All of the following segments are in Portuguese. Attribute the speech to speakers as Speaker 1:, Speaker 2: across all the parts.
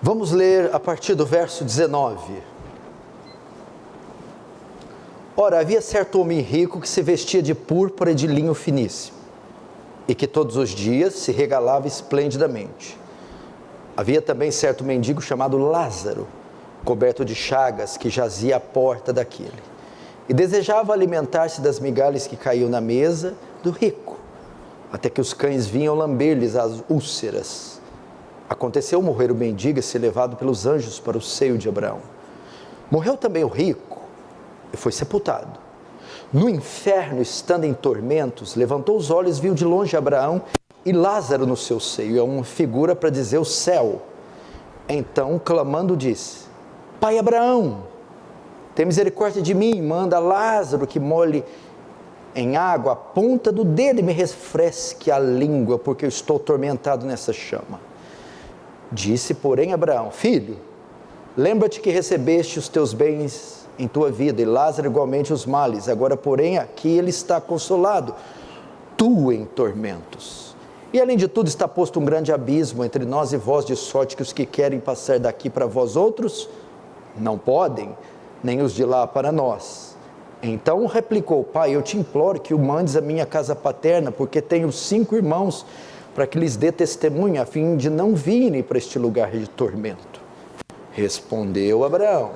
Speaker 1: Vamos ler a partir do verso 19. Ora, havia certo homem rico que se vestia de púrpura e de linho finíssimo, e que todos os dias se regalava esplendidamente. Havia também certo mendigo chamado Lázaro, coberto de chagas, que jazia à porta daquele, e desejava alimentar-se das migalhas que caíam na mesa do rico, até que os cães vinham lamber-lhes as úlceras. Aconteceu morrer o mendigo e ser levado pelos anjos para o seio de Abraão. Morreu também o rico e foi sepultado. No inferno, estando em tormentos, levantou os olhos, viu de longe Abraão e Lázaro no seu seio. É uma figura para dizer o céu. Então, clamando, disse: Pai Abraão, tem misericórdia de mim, manda Lázaro que molhe em água a ponta do dedo e me refresque a língua, porque eu estou atormentado nessa chama. Disse, porém, Abraão: Filho, lembra-te que recebeste os teus bens em tua vida, e Lázaro igualmente os males. Agora, porém, aqui ele está consolado, tu em tormentos. E além de tudo está posto um grande abismo entre nós e vós, de sorte que os que querem passar daqui para vós outros não podem, nem os de lá para nós. Então replicou: Pai, eu te imploro que o mandes à minha casa paterna, porque tenho 5 irmãos, para que lhes dê testemunho, a fim de não virem para este lugar de tormento. Respondeu Abraão: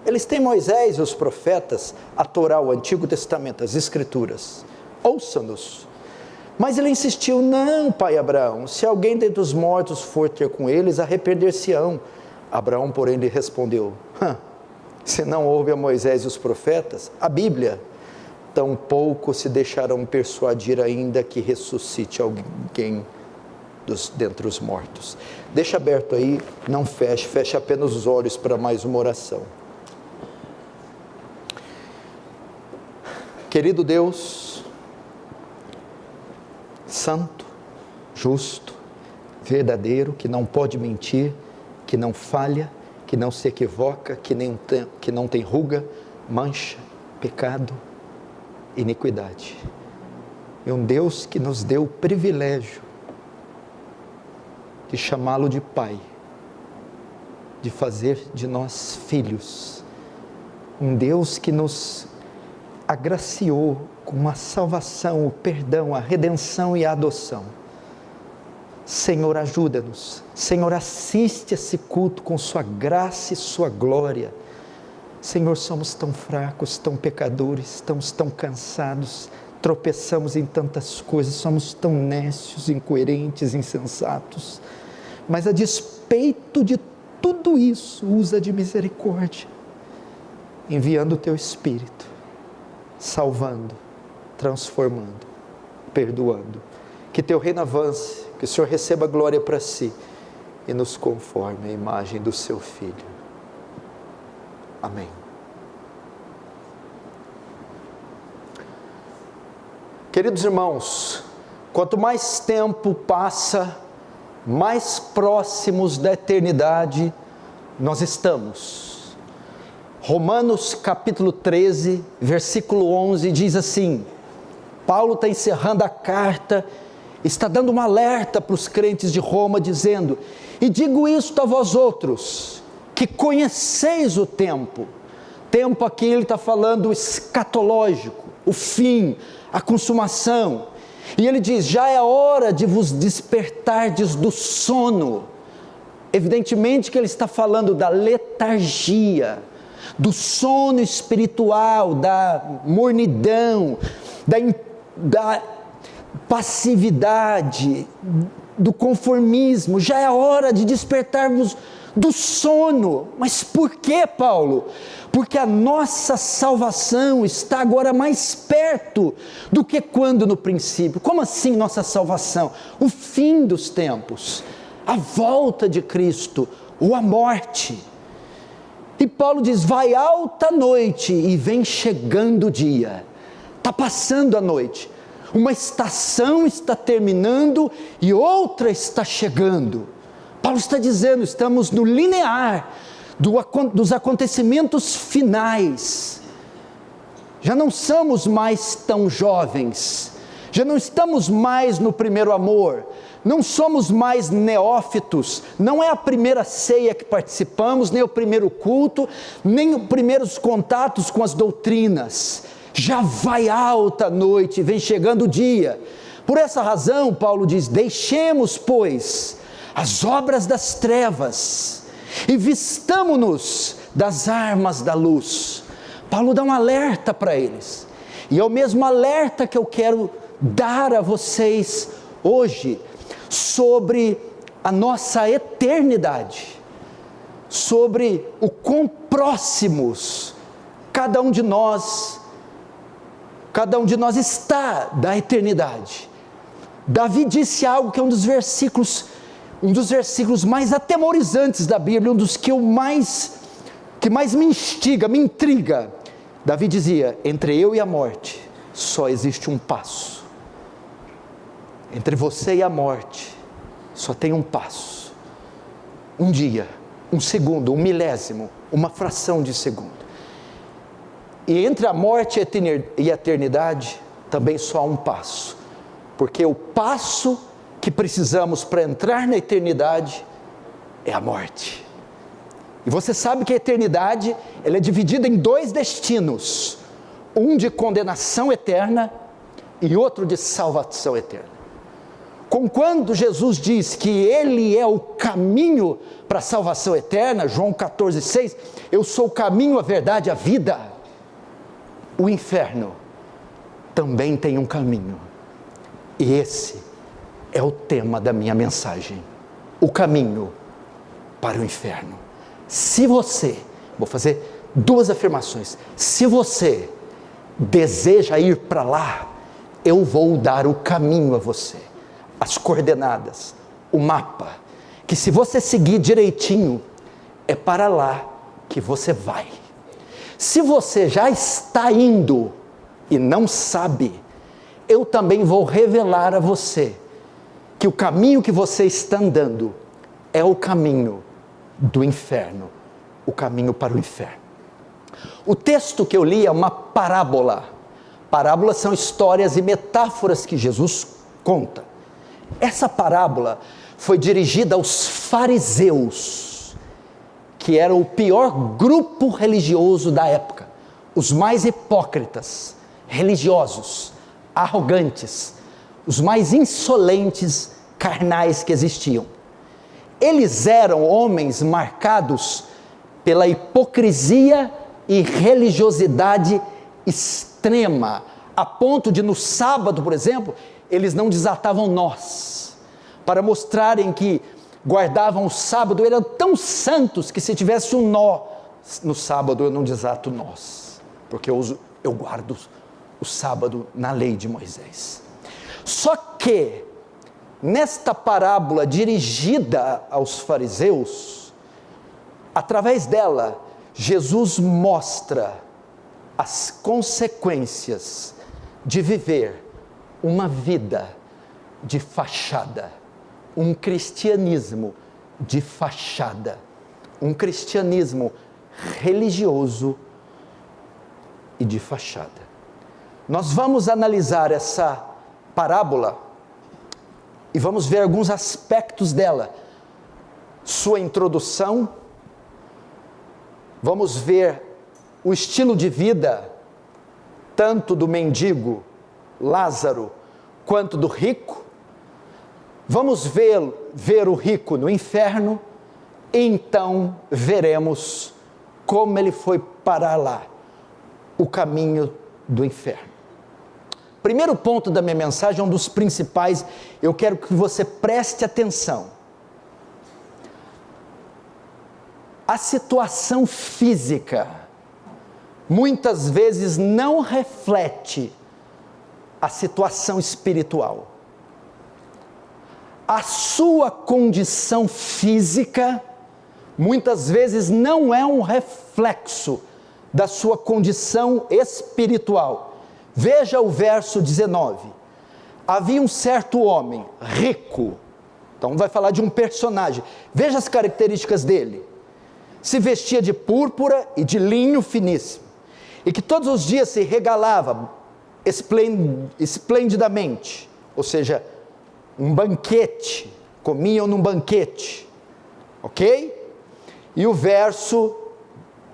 Speaker 1: Eles têm Moisés e os profetas, a Torá, o Antigo Testamento, as Escrituras. Ouça-nos. Mas ele insistiu: Não, pai Abraão, se alguém dentre os mortos for ter com eles, arrepender-se-ão. Abraão, porém, lhe respondeu: Se não ouve a Moisés e os profetas, a Bíblia, tampouco se deixarão persuadir ainda que ressuscite alguém dentre os mortos. Deixa aberto aí, não feche, feche apenas os olhos para mais uma oração. Querido Deus, santo, justo, verdadeiro, que não pode mentir, que não falha, que não se equivoca, que não tem ruga, mancha, pecado, iniquidade. É um Deus que nos deu o privilégio de chamá-lo de Pai, de fazer de nós filhos. Um Deus que nos agraciou com a salvação, o perdão, a redenção e a adoção. Senhor, ajuda-nos. Senhor, assiste esse culto com sua graça e sua glória. Senhor, somos tão fracos, tão pecadores, estamos tão cansados, tropeçamos em tantas coisas, somos tão nécios, incoerentes, insensatos. Mas a despeito de tudo isso, usa de misericórdia, enviando o teu Espírito, salvando, transformando, perdoando. Que teu reino avance, que o Senhor receba glória para si e nos conforme à imagem do seu Filho. Amém. Queridos irmãos, quanto mais tempo passa, mais próximos da eternidade nós estamos. Romanos capítulo 13, versículo 11 diz assim: Paulo está encerrando a carta, está dando um alerta para os crentes de Roma, dizendo: E digo isto a vós outros, que conheceis o tempo. Tempo aqui ele está falando escatológico, o fim, a consumação. E ele diz: já é hora de vos despertardes do sono. Evidentemente que ele está falando da letargia, do sono espiritual, da mornidão, da passividade, do conformismo. Já é hora de despertarmos do sono. Mas por que, Paulo? Porque a nossa salvação está agora mais perto do que quando no princípio. Como assim nossa salvação? O fim dos tempos, a volta de Cristo, ou a morte. E Paulo diz: vai alta noite e vem chegando o dia. Está passando a noite. Uma estação está terminando e outra está chegando. Paulo está dizendo: estamos no linear dos acontecimentos finais. Já não somos mais tão jovens, já não estamos mais no primeiro amor, não somos mais neófitos, não é a primeira ceia que participamos, nem o primeiro culto, nem os primeiros contatos com as doutrinas. Já vai alta a noite, vem chegando o dia. Por essa razão, Paulo diz: deixemos, pois, as obras das trevas e vistamo-nos das armas da luz. Paulo dá um alerta para eles, e é o mesmo alerta que eu quero dar a vocês hoje, sobre a nossa eternidade, sobre o quão próximos cada um de nós está da eternidade. Davi disse algo que é um dos versículos mais atemorizantes da Bíblia, um dos que mais me instiga, me intriga. Davi dizia: entre eu e a morte só existe um passo. Entre você e a morte só tem um passo, um dia, um segundo, um milésimo, uma fração de segundo. E entre a morte e a eternidade também só há um passo, porque o passo que precisamos para entrar na eternidade é a morte. E você sabe que a eternidade, ela é dividida em dois destinos, um de condenação eterna e outro de salvação eterna. Quando Jesus diz que Ele é o caminho para a salvação eterna, João 14,6, eu sou o caminho, a verdade, a vida. O inferno também tem um caminho, e esse é o tema da minha mensagem: o caminho para o inferno. Se você, vou fazer duas afirmações: se você deseja ir para lá, eu vou dar o caminho a você, as coordenadas, o mapa, que se você seguir direitinho, é para lá que você vai. Se você já está indo e não sabe, eu também vou revelar a você que o caminho que você está andando é o caminho do inferno, o caminho para o inferno. O texto que eu li é uma parábola. Parábolas são histórias e metáforas que Jesus conta. Essa parábola foi dirigida aos fariseus, que era o pior grupo religioso da época, os mais hipócritas, religiosos, arrogantes, os mais insolentes, carnais que existiam. Eles eram homens marcados pela hipocrisia e religiosidade extrema, a ponto de no sábado, por exemplo, eles não desatavam nós, para mostrarem que guardavam o sábado, eram tão santos que se tivesse um nó no sábado eu não desato nós, porque eu guardo o sábado na lei de Moisés. Só que nesta parábola dirigida aos fariseus, através dela Jesus mostra as consequências de viver uma vida de fachada, um cristianismo de fachada, um cristianismo religioso e de fachada. Nós vamos analisar essa parábola e vamos ver alguns aspectos dela, sua introdução, vamos ver o estilo de vida, tanto do mendigo Lázaro, quanto do rico. Vamos ver o rico no inferno, e então veremos como ele foi parar lá, o caminho do inferno. Primeiro ponto da minha mensagem, um dos principais, eu quero que você preste atenção. A situação física, muitas vezes não reflete a situação espiritual. A sua condição física, muitas vezes não é um reflexo da sua condição espiritual. Veja o verso 19. Havia um certo homem, rico, então vai falar de um personagem, veja as características dele. Se vestia de púrpura e de linho finíssimo, e que todos os dias se regalava esplendidamente, ou seja, um banquete, comiam num banquete, ok? E o verso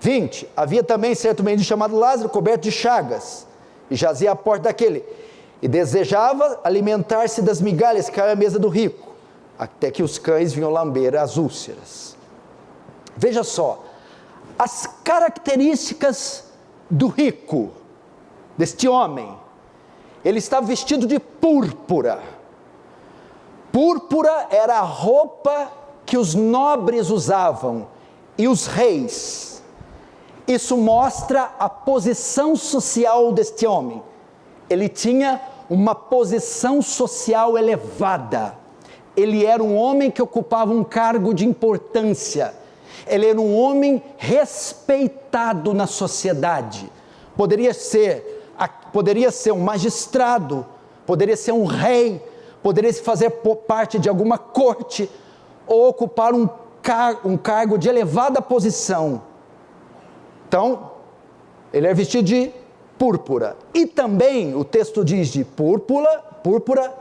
Speaker 1: 20, havia também certo mendigo chamado Lázaro, coberto de chagas, e jazia à porta daquele, e desejava alimentar-se das migalhas que caíam à mesa do rico, até que os cães vinham lamber as úlceras. Veja só, as características do rico, deste homem. Ele estava vestido de púrpura. Púrpura era a roupa que os nobres usavam, e os reis. Isso mostra a posição social deste homem. Ele tinha uma posição social elevada. Ele era um homem que ocupava um cargo de importância. Ele era um homem respeitado na sociedade. Poderia ser um magistrado, poderia ser um rei, poderia fazer parte de alguma corte, ou ocupar um cargo de elevada posição. Então, ele é vestido de púrpura. E também, o texto diz de púrpura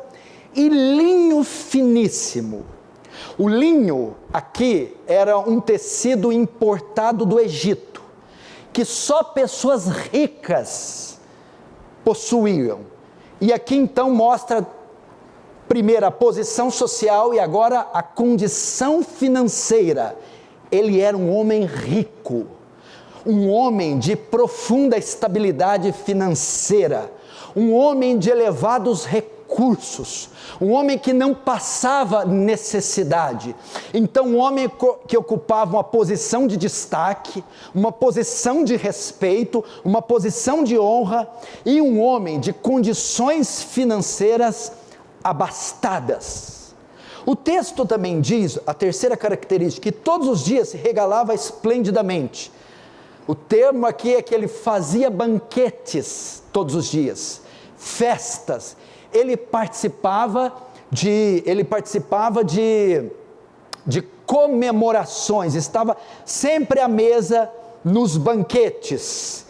Speaker 1: e linho finíssimo. O linho aqui era um tecido importado do Egito, que só pessoas ricas possuíam. E aqui então mostra primeiro a posição social e agora a condição financeira. Ele era um homem rico, um homem de profunda estabilidade financeira, um homem de elevados recursos, um homem que não passava necessidade. Então, um homem que ocupava uma posição de destaque, uma posição de respeito, uma posição de honra, e um homem de condições financeiras abastadas. O texto também diz, a terceira característica, que todos os dias se regalava esplendidamente. O termo aqui é que ele fazia banquetes todos os dias, festas. Ele participava de comemorações, estava sempre à mesa nos banquetes.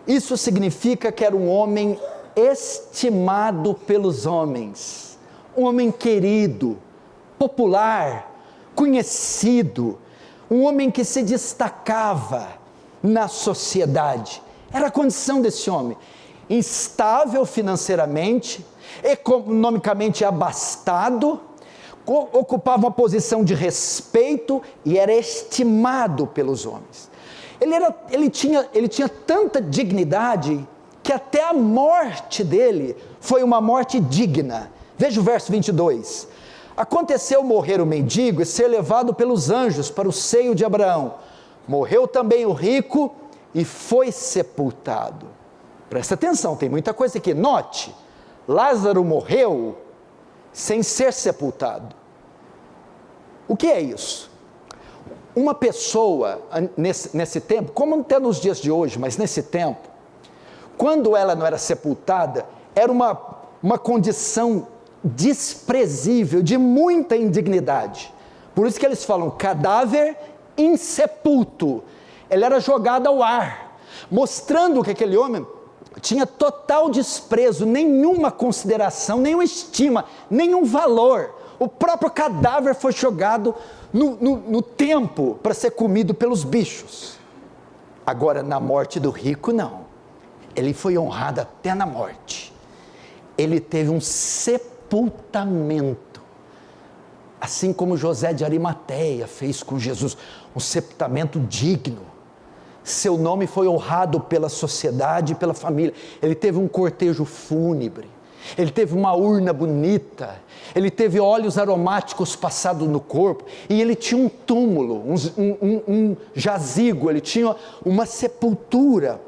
Speaker 1: Isso significa que era um homem estimado pelos homens, um homem querido, popular, conhecido, um homem que se destacava na sociedade. Era a condição desse homem, instável financeiramente, economicamente abastado, ocupava uma posição de respeito e era estimado pelos homens. Ele tinha tanta dignidade que até a morte dele foi uma morte digna. Veja o verso 22. Aconteceu morrer o mendigo e ser levado pelos anjos para o seio de Abraão. Morreu também o rico e foi sepultado. Presta atenção, tem muita coisa aqui. Note, Lázaro morreu sem ser sepultado. O que é isso? Uma pessoa, nesse tempo, como até nos dias de hoje, mas nesse tempo, quando ela não era sepultada, era uma condição desprezível, de muita indignidade. Por isso que eles falam cadáver insepulto. Ele era jogado ao ar, mostrando que aquele homem tinha total desprezo, nenhuma consideração, nenhuma estima, nenhum valor. O próprio cadáver foi jogado no tempo para ser comido pelos bichos. Agora, na morte do rico, não. Ele foi honrado até na morte. Ele teve um sepultamento, assim como José de Arimateia fez com Jesus, um sepultamento digno. Seu nome foi honrado pela sociedade e pela família. Ele teve um cortejo fúnebre, ele teve uma urna bonita, ele teve óleos aromáticos passados no corpo, e ele tinha um túmulo, um jazigo, ele tinha uma sepultura.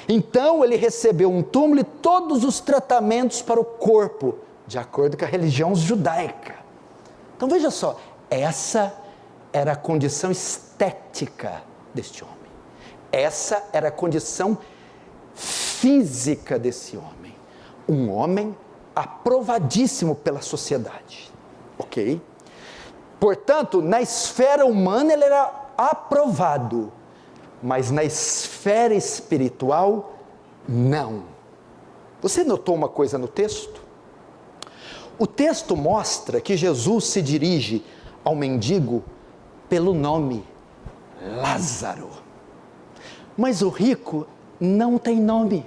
Speaker 1: Então ele recebeu um túmulo e todos os tratamentos para o corpo, de acordo com a religião judaica. Então veja só, essa era a condição estética deste homem. Essa era a condição física desse homem. Um homem aprovadíssimo pela sociedade. Ok? Portanto, na esfera humana ele era aprovado, mas na esfera espiritual, não. Você notou uma coisa no texto? O texto mostra que Jesus se dirige ao mendigo pelo nome Lázaro. Mas o rico não tem nome.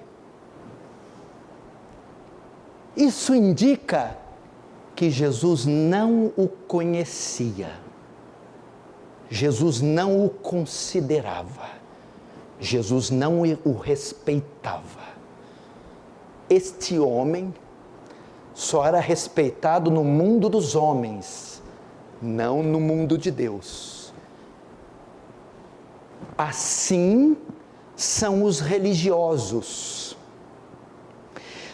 Speaker 1: Isso indica que Jesus não o conhecia. Jesus não o considerava. Jesus não o respeitava. Este homem só era respeitado no mundo dos homens, não no mundo de Deus. Assim são os religiosos.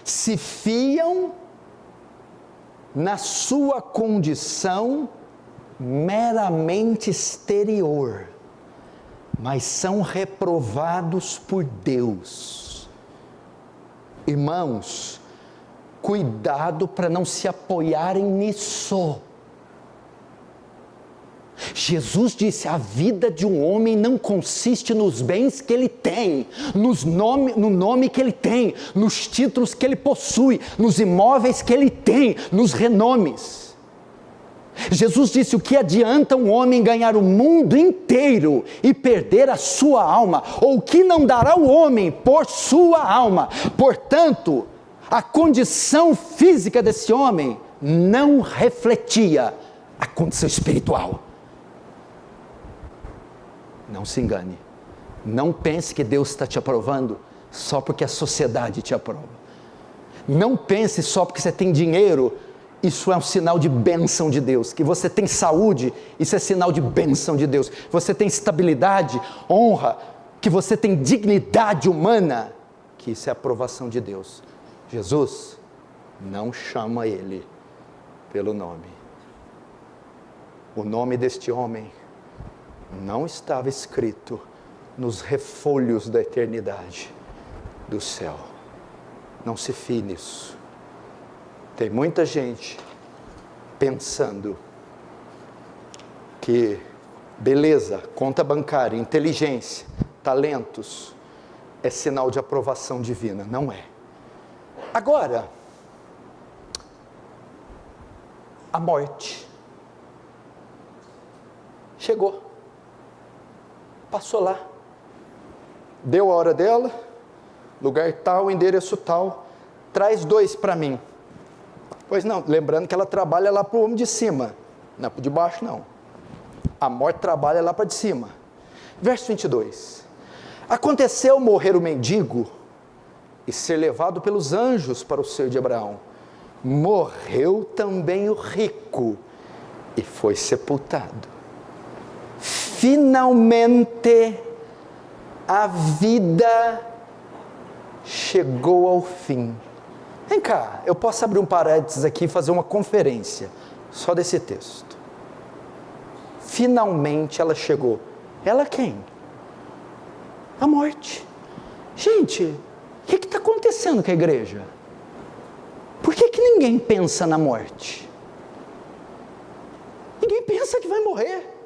Speaker 1: Se fiam na sua condição meramente exterior, mas são reprovados por Deus. Irmãos, cuidado para não se apoiarem nisso. Jesus disse: a vida de um homem não consiste nos bens que ele tem, no nome que ele tem, nos títulos que ele possui, nos imóveis que ele tem, nos renomes. Jesus disse: o que adianta um homem ganhar o mundo inteiro e perder a sua alma? Ou o que não dará o homem por sua alma? Portanto, a condição física desse homem não refletia a condição espiritual. Não se engane, não pense que Deus está te aprovando só porque a sociedade te aprova. Não pense só porque você tem dinheiro, isso é um sinal de bênção de Deus. Que você tem saúde, isso é sinal de bênção de Deus. Você tem estabilidade, honra, que você tem dignidade humana, que isso é aprovação de Deus. Jesus não chama ele pelo nome. O nome deste homem não estava escrito nos refolhos da eternidade do céu. Não se fie nisso. Tem muita gente pensando que beleza, conta bancária, inteligência, talentos é sinal de aprovação divina. Não é. Agora, a morte chegou. Passou lá, deu a hora dela, lugar tal, endereço tal, traz 2 para mim. Pois não, lembrando que ela trabalha lá para o homem de cima, não é para de baixo não. A morte trabalha lá para de cima. Verso 22. Aconteceu morrer o mendigo e ser levado pelos anjos para o seio de Abraão. Morreu também o rico e foi sepultado. Finalmente, a vida chegou ao fim. Vem cá, eu posso abrir um parênteses aqui e fazer uma conferência, só desse texto. Finalmente ela chegou. Ela quem? A morte. Gente, o que está acontecendo com a igreja? Por que ninguém pensa na morte? Ninguém pensa que vai morrer.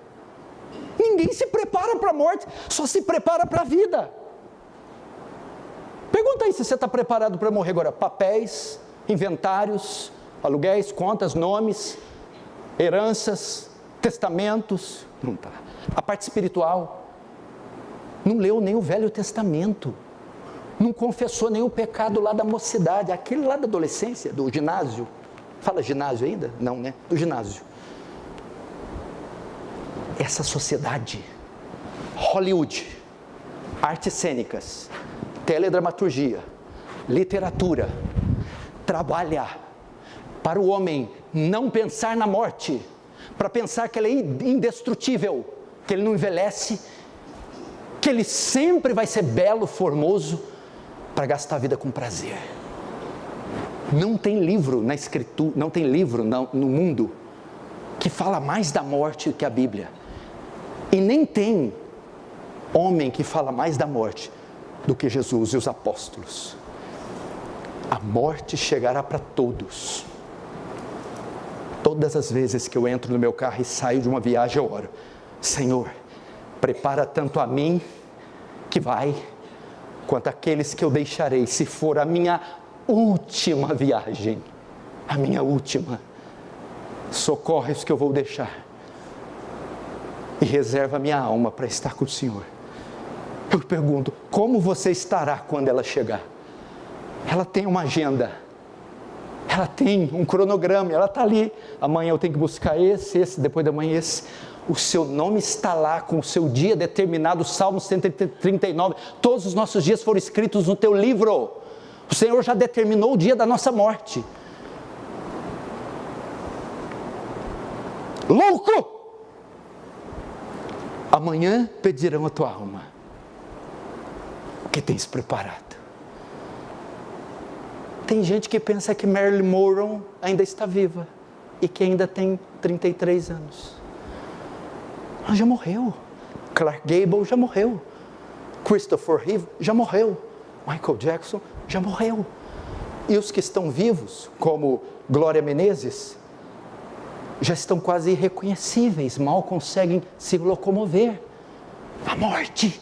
Speaker 1: Ninguém se prepara para a morte, só se prepara para a vida. Pergunta aí se você está preparado para morrer agora. Papéis, inventários, aluguéis, contas, nomes, heranças, testamentos. Não está. A parte espiritual. Não leu nem o Velho Testamento. Não confessou nem o pecado lá da mocidade. Aquele lá da adolescência, do ginásio. Fala ginásio ainda? Não, né? Do ginásio. Essa sociedade, Hollywood, artes cênicas, teledramaturgia, literatura, trabalha para o homem não pensar na morte, para pensar que ele é indestrutível, que ele não envelhece, que ele sempre vai ser belo, formoso, para gastar a vida com prazer. Não tem livro na escritura, não tem livro no mundo que fala mais da morte que a Bíblia. E nem tem homem que fala mais da morte do que Jesus e os apóstolos. A morte chegará para todos. Todas as vezes que eu entro no meu carro e saio de uma viagem, eu oro: Senhor, prepara tanto a mim que vai, quanto aqueles que eu deixarei, se for a minha última viagem. a minha última. Socorre os que eu vou deixar e reserva a minha alma para estar com o Senhor. Eu pergunto, como você estará quando ela chegar? Ela tem uma agenda, ela tem um cronograma, ela está ali. Amanhã eu tenho que buscar esse, depois da manhã esse. O seu nome está lá com o seu dia determinado. Salmo 139, todos os nossos dias foram escritos no teu livro. O Senhor já determinou o dia da nossa morte. Louco! Amanhã pedirão a tua alma. O que tens preparado? Tem gente que pensa que Marilyn Monroe ainda está viva e que ainda tem 33 anos. Ela já morreu. Clark Gable já morreu. Christopher Reeve já morreu. Michael Jackson já morreu. E os que estão vivos, como Glória Menezes, já estão quase irreconhecíveis, mal conseguem se locomover. A morte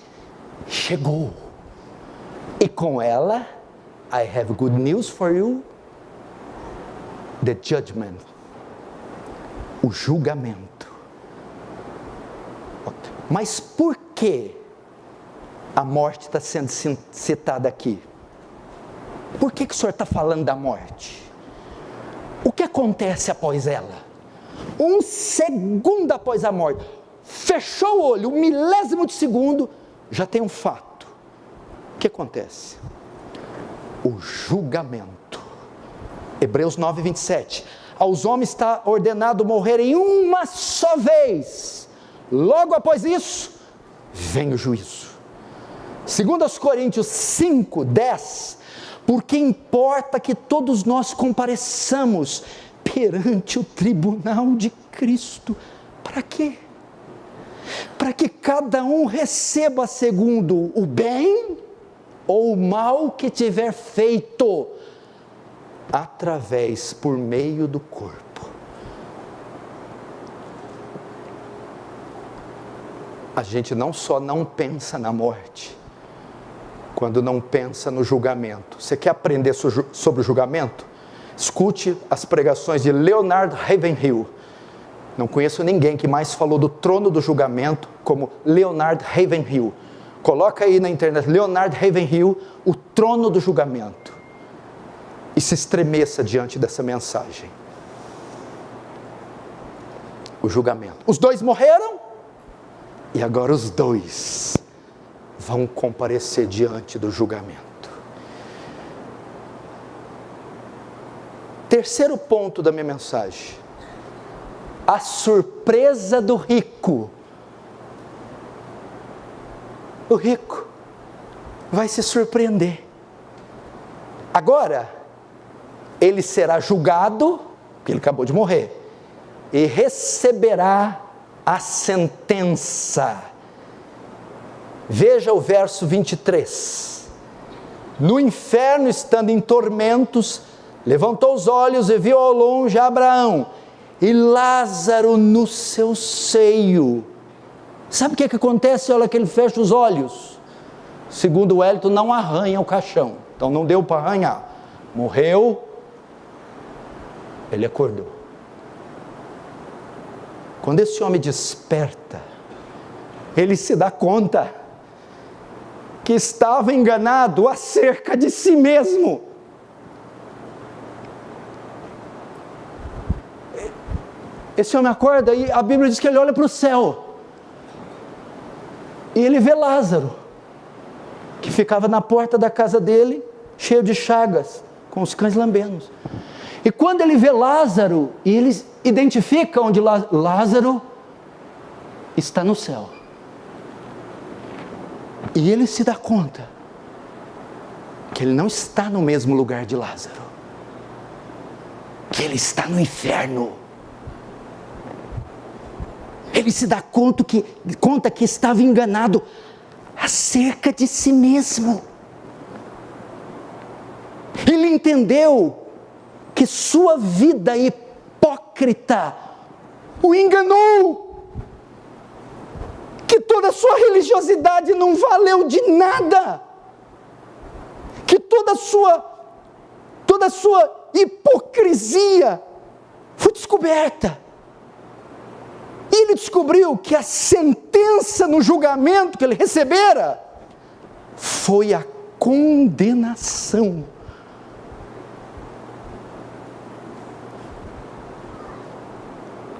Speaker 1: chegou. E com ela, I have good news for you, the judgment, o julgamento. Mas por que a morte está sendo citada aqui? Por que o Senhor está falando da morte? O que acontece após ela? Um segundo após a morte, fechou o olho, 1/1000 de segundo, já tem um fato. O que acontece? O julgamento. Hebreus 9, 27. Aos homens está ordenado morrerem uma só vez. Logo após isso, vem o juízo. 2 Coríntios 5, 10. Porque importa que todos nós compareçamos perante o tribunal de Cristo. Para quê? Para que cada um receba segundo o bem ou o mal que tiver feito, por meio do corpo. A gente não só não pensa na morte, quando não pensa no julgamento. Você quer aprender sobre o julgamento? Escute as pregações de Leonard Ravenhill. Não conheço ninguém que mais falou do trono do julgamento como Leonard Ravenhill. Coloca aí na internet, Leonard Ravenhill, o trono do julgamento. E se estremeça diante dessa mensagem. O julgamento. Os dois morreram, e agora os dois vão comparecer diante do julgamento. Terceiro ponto da minha mensagem. A surpresa do rico. O rico vai se surpreender. Agora, ele será julgado, porque ele acabou de morrer, e receberá a sentença. Veja o verso 23. No inferno, estando em tormentos, levantou os olhos e viu ao longe Abraão e Lázaro no seu seio. Sabe o que acontece na hora que ele fecha os olhos? Segundo o Wellington, não arranha o caixão. Então não deu para arranhar. Morreu, ele acordou. Quando esse homem desperta, ele se dá conta que estava enganado acerca de si mesmo. Esse homem acorda e a Bíblia diz que ele olha para o céu. E ele vê Lázaro, que ficava na porta da casa dele, cheio de chagas, com os cães lambendo. E quando ele vê Lázaro, e ele identifica onde Lázaro está no céu. E ele se dá conta que ele não está no mesmo lugar de Lázaro, que ele está no inferno. Ele se dá conta que estava enganado acerca de si mesmo. Ele entendeu que sua vida hipócrita o enganou, que toda a sua religiosidade não valeu de nada, que toda a sua hipocrisia foi descoberta. E ele descobriu que a sentença no julgamento que ele recebera foi a condenação.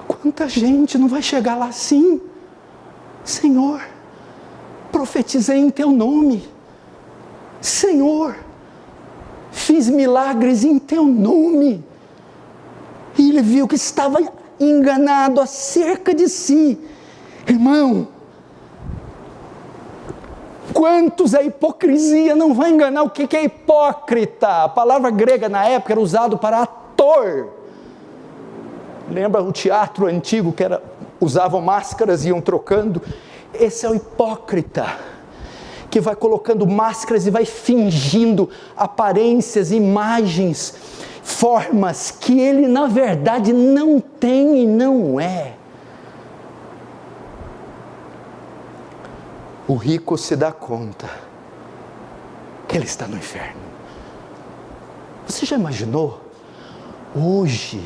Speaker 1: Quanta gente não vai chegar lá assim? Senhor, profetizei em teu nome. Senhor, fiz milagres em teu nome. E ele viu que estava enganado acerca de si. Irmão, quantos a hipocrisia não vai enganar? O que é hipócrita? A palavra grega na época era usada para ator. Lembra o teatro antigo que usavam máscaras e iam trocando? Esse é o hipócrita, que vai colocando máscaras e vai fingindo aparências, imagens, formas que ele na verdade não tem e não é. O rico se dá conta que ele está no inferno. Você já imaginou? Hoje,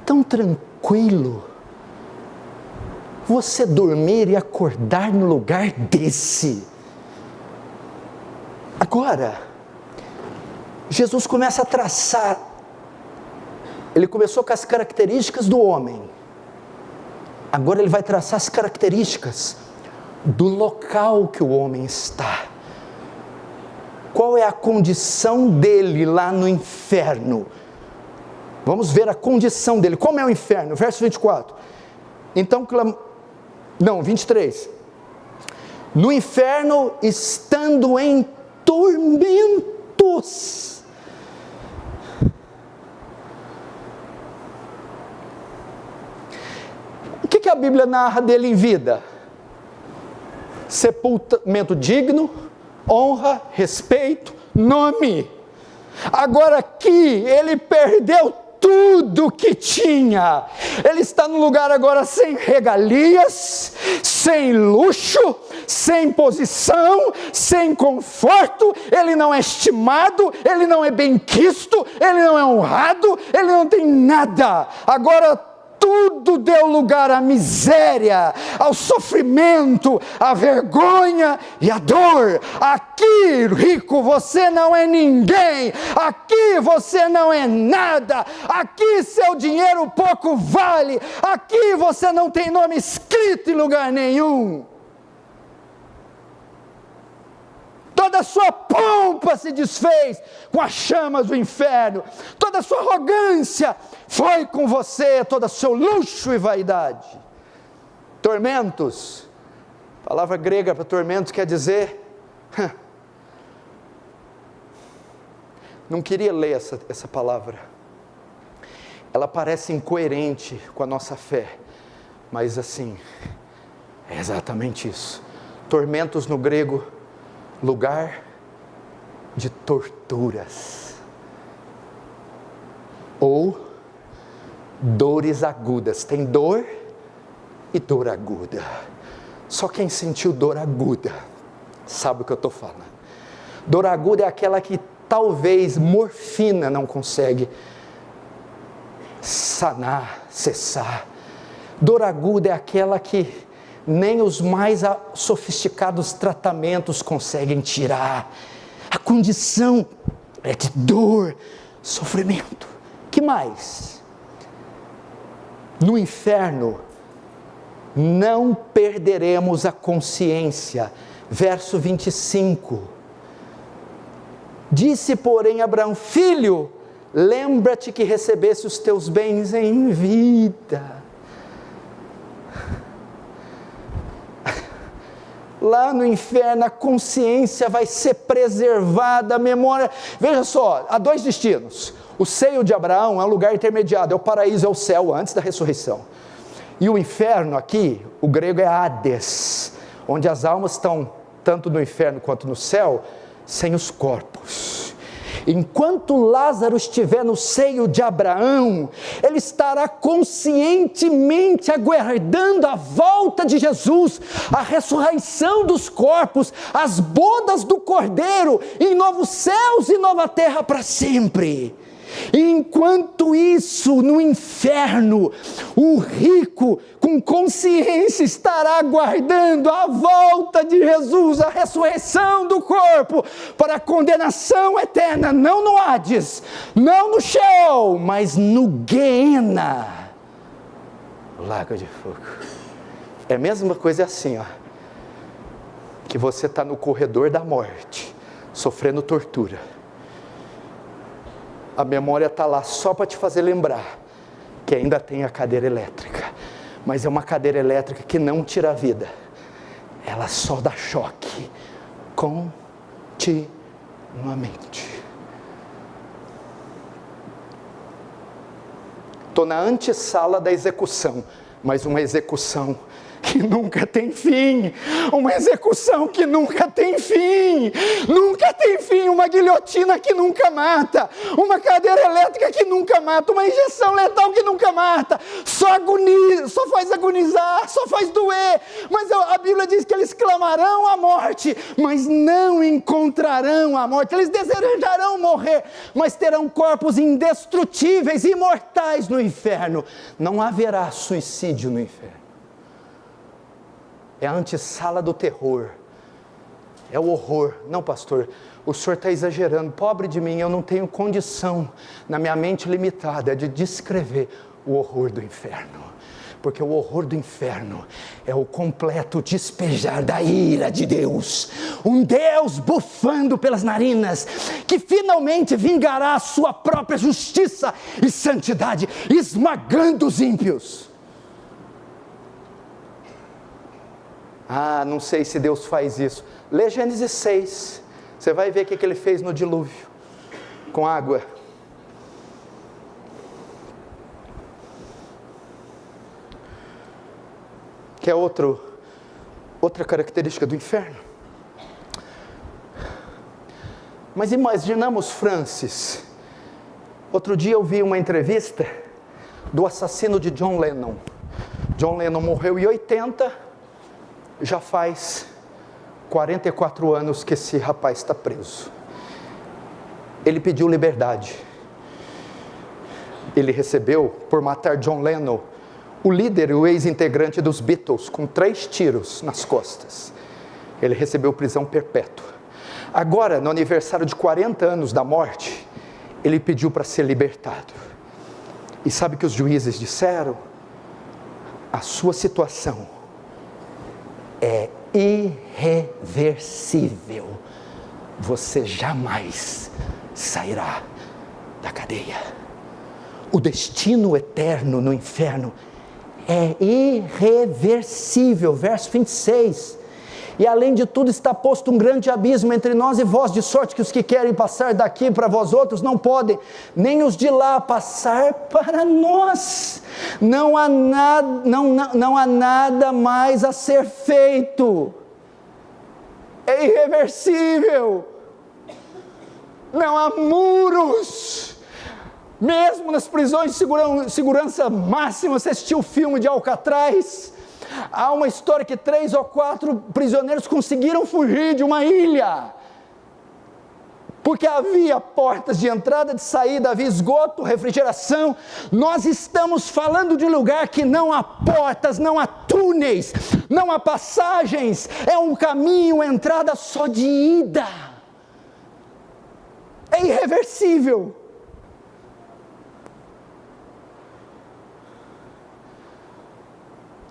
Speaker 1: tão tranquilo, você dormir e acordar no lugar desse. Agora, Jesus começa a traçar, ele começou com as características do homem, agora ele vai traçar as características do local que o homem está. Qual é a condição dele lá no inferno? Vamos ver a condição dele. Como é o inferno? Verso 24. Então, 23. No inferno, estando em tormentos. O que a Bíblia narra dele em vida? Sepultamento digno, honra, respeito, nome. Agora aqui, ele perdeu tudo que tinha. Ele está num lugar agora sem regalias, sem luxo, sem posição, sem conforto. Ele não é estimado, ele não é benquisto, ele não é honrado, ele não tem nada. Agora tudo deu lugar à miséria, ao sofrimento, à vergonha e à dor. Aqui, rico, você não é ninguém. Aqui você não é nada. Aqui seu dinheiro pouco vale. Aqui você não tem nome escrito em lugar nenhum. Toda a sua pompa se desfez com as chamas do inferno. Toda a sua arrogância foi com você, todo o seu luxo e vaidade. Tormentos. A palavra grega para tormentos quer dizer... Não queria ler essa palavra. Ela parece incoerente com a nossa fé. Mas assim, é exatamente isso. Tormentos no grego, lugar de torturas, ou dores agudas. Tem dor e dor aguda. Só quem sentiu dor aguda sabe o que eu estou falando. Dor aguda é aquela que talvez morfina não consegue sanar, cessar. Dor aguda é aquela que nem os mais sofisticados tratamentos conseguem tirar. A condição é de dor, sofrimento. Que mais? No inferno, não perderemos a consciência. Verso 25. Disse, porém, Abraão: filho, lembra-te que recebesse os teus bens em vida. Lá no inferno a consciência vai ser preservada, a memória. Veja só, há dois destinos. O seio de Abraão é um lugar intermediado, é o paraíso, é o céu antes da ressurreição. E o inferno aqui, o grego é Hades, onde as almas estão tanto no inferno quanto no céu, sem os corpos. Enquanto Lázaro estiver no seio de Abraão, ele estará conscientemente aguardando a volta de Jesus, a ressurreição dos corpos, as bodas do Cordeiro, em novos céus e nova terra para sempre.
Speaker 2: Enquanto isso, no inferno, o rico com consciência estará aguardando a volta de Jesus, a ressurreição do corpo, para a condenação eterna, não no Hades, não no Sheol, mas no Guiena, o lago de fogo. É a mesma coisa assim, ó, que você está no corredor da morte, sofrendo tortura. A memória está lá só para te fazer lembrar que ainda tem a cadeira elétrica, mas é uma cadeira elétrica que não tira a vida, ela só dá choque continuamente. Estou na antessala da execução, mas uma execução que nunca tem fim, uma execução que nunca tem fim, uma guilhotina que nunca mata, uma cadeira elétrica que nunca mata, uma injeção letal que nunca mata, só agoniza, só faz agonizar, só faz doer, mas a Bíblia diz que eles clamarão a morte, mas não encontrarão a morte, eles desejarão morrer, mas terão corpos indestrutíveis, imortais no inferno, não haverá suicídio no inferno. É a antessala do terror, é o horror. Não, pastor, o senhor está exagerando, pobre de mim, eu não tenho condição, na minha mente limitada, de descrever o horror do inferno, porque o horror do inferno é o completo despejar da ira de Deus, um Deus bufando pelas narinas, que finalmente vingará a sua própria justiça e santidade, esmagando os ímpios. Ah, não sei se Deus faz isso. Lê Gênesis 6, você vai ver o que ele fez no dilúvio, com água. Que é outra característica do inferno. Mas imaginamos Francis. Outro dia eu vi uma entrevista do assassino de John Lennon. John Lennon morreu em 80, já faz 44 anos que esse rapaz está preso. Ele pediu liberdade. Ele recebeu, por matar John Lennon, o líder e o ex-integrante dos Beatles, com 3 tiros nas costas. Ele recebeu prisão perpétua. Agora, no aniversário de 40 anos da morte, ele pediu para ser libertado. E sabe o que os juízes disseram? A sua situação é irreversível. Você jamais sairá da cadeia. O destino eterno no inferno é irreversível. Verso 26. E além de tudo está posto um grande abismo entre nós e vós, de sorte que os que querem passar daqui para vós outros não podem, nem os de lá passar para nós. Não há nada mais a ser feito. É irreversível. Não há muros. Mesmo nas prisões de segurança máxima, você assistiu o filme de Alcatraz? Há uma história que 3 ou 4 prisioneiros conseguiram fugir de uma ilha, porque havia portas de entrada, de saída, havia esgoto, refrigeração. Nós estamos falando de um lugar que não há portas, não há túneis, não há passagens, é um caminho, entrada só de ida. É irreversível.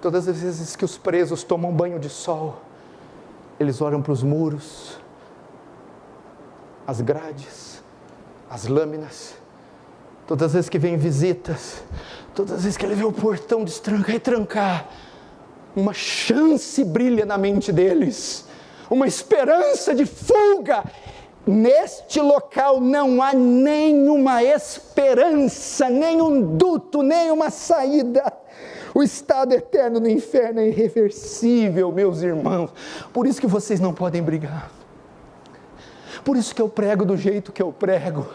Speaker 2: Todas as vezes que os presos tomam banho de sol, eles olham para os muros, as grades, as lâminas. Todas as vezes que vem visitas, todas as vezes que ele vê o portão destrancar e trancar, uma chance brilha na mente deles, uma esperança de fuga. Neste local não há nenhuma esperança, nenhum duto, nenhuma saída. O estado eterno no inferno é irreversível, meus irmãos. Por isso que vocês não podem brigar. Por isso que eu prego do jeito que eu prego.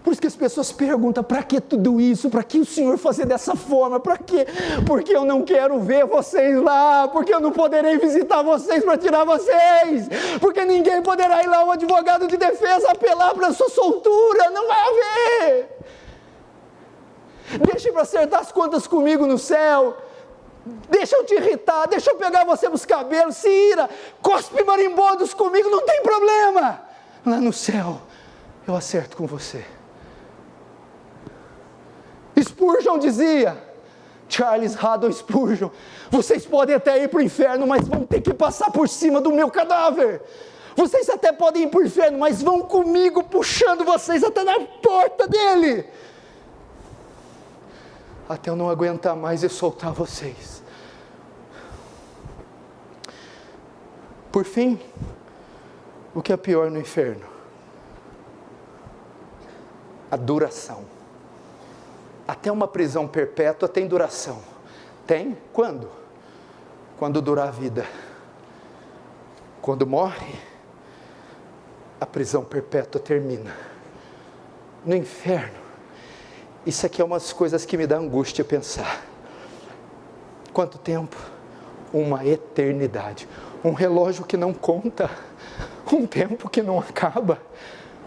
Speaker 2: Por isso que as pessoas perguntam, para que tudo isso? Para que o Senhor fazer dessa forma? Para quê? Porque eu não quero ver vocês lá, porque eu não poderei visitar vocês para tirar vocês, porque ninguém poderá ir lá, um advogado de defesa, apelar para a sua soltura, não vai haver. Deixe para acertar as contas comigo no céu, deixa eu te irritar, deixa eu pegar você nos cabelos, se ira, cospe marimbondos comigo, não tem problema, lá no céu eu acerto com você. Spurgeon dizia, Charles Haddon Spurgeon, vocês podem até ir para o inferno, mas vão ter que passar por cima do meu cadáver. Vocês até podem ir para o inferno, mas vão comigo puxando vocês até na porta dele, até eu não aguentar mais e soltar vocês. Por fim, o que é pior no inferno? A duração. Até uma prisão perpétua tem duração. Tem? Quando? Quando durar a vida. Quando morre, a prisão perpétua termina. No inferno, isso aqui é umas coisas que me dá angústia pensar. Quanto tempo? Uma eternidade. Um relógio que não conta. Um tempo que não acaba.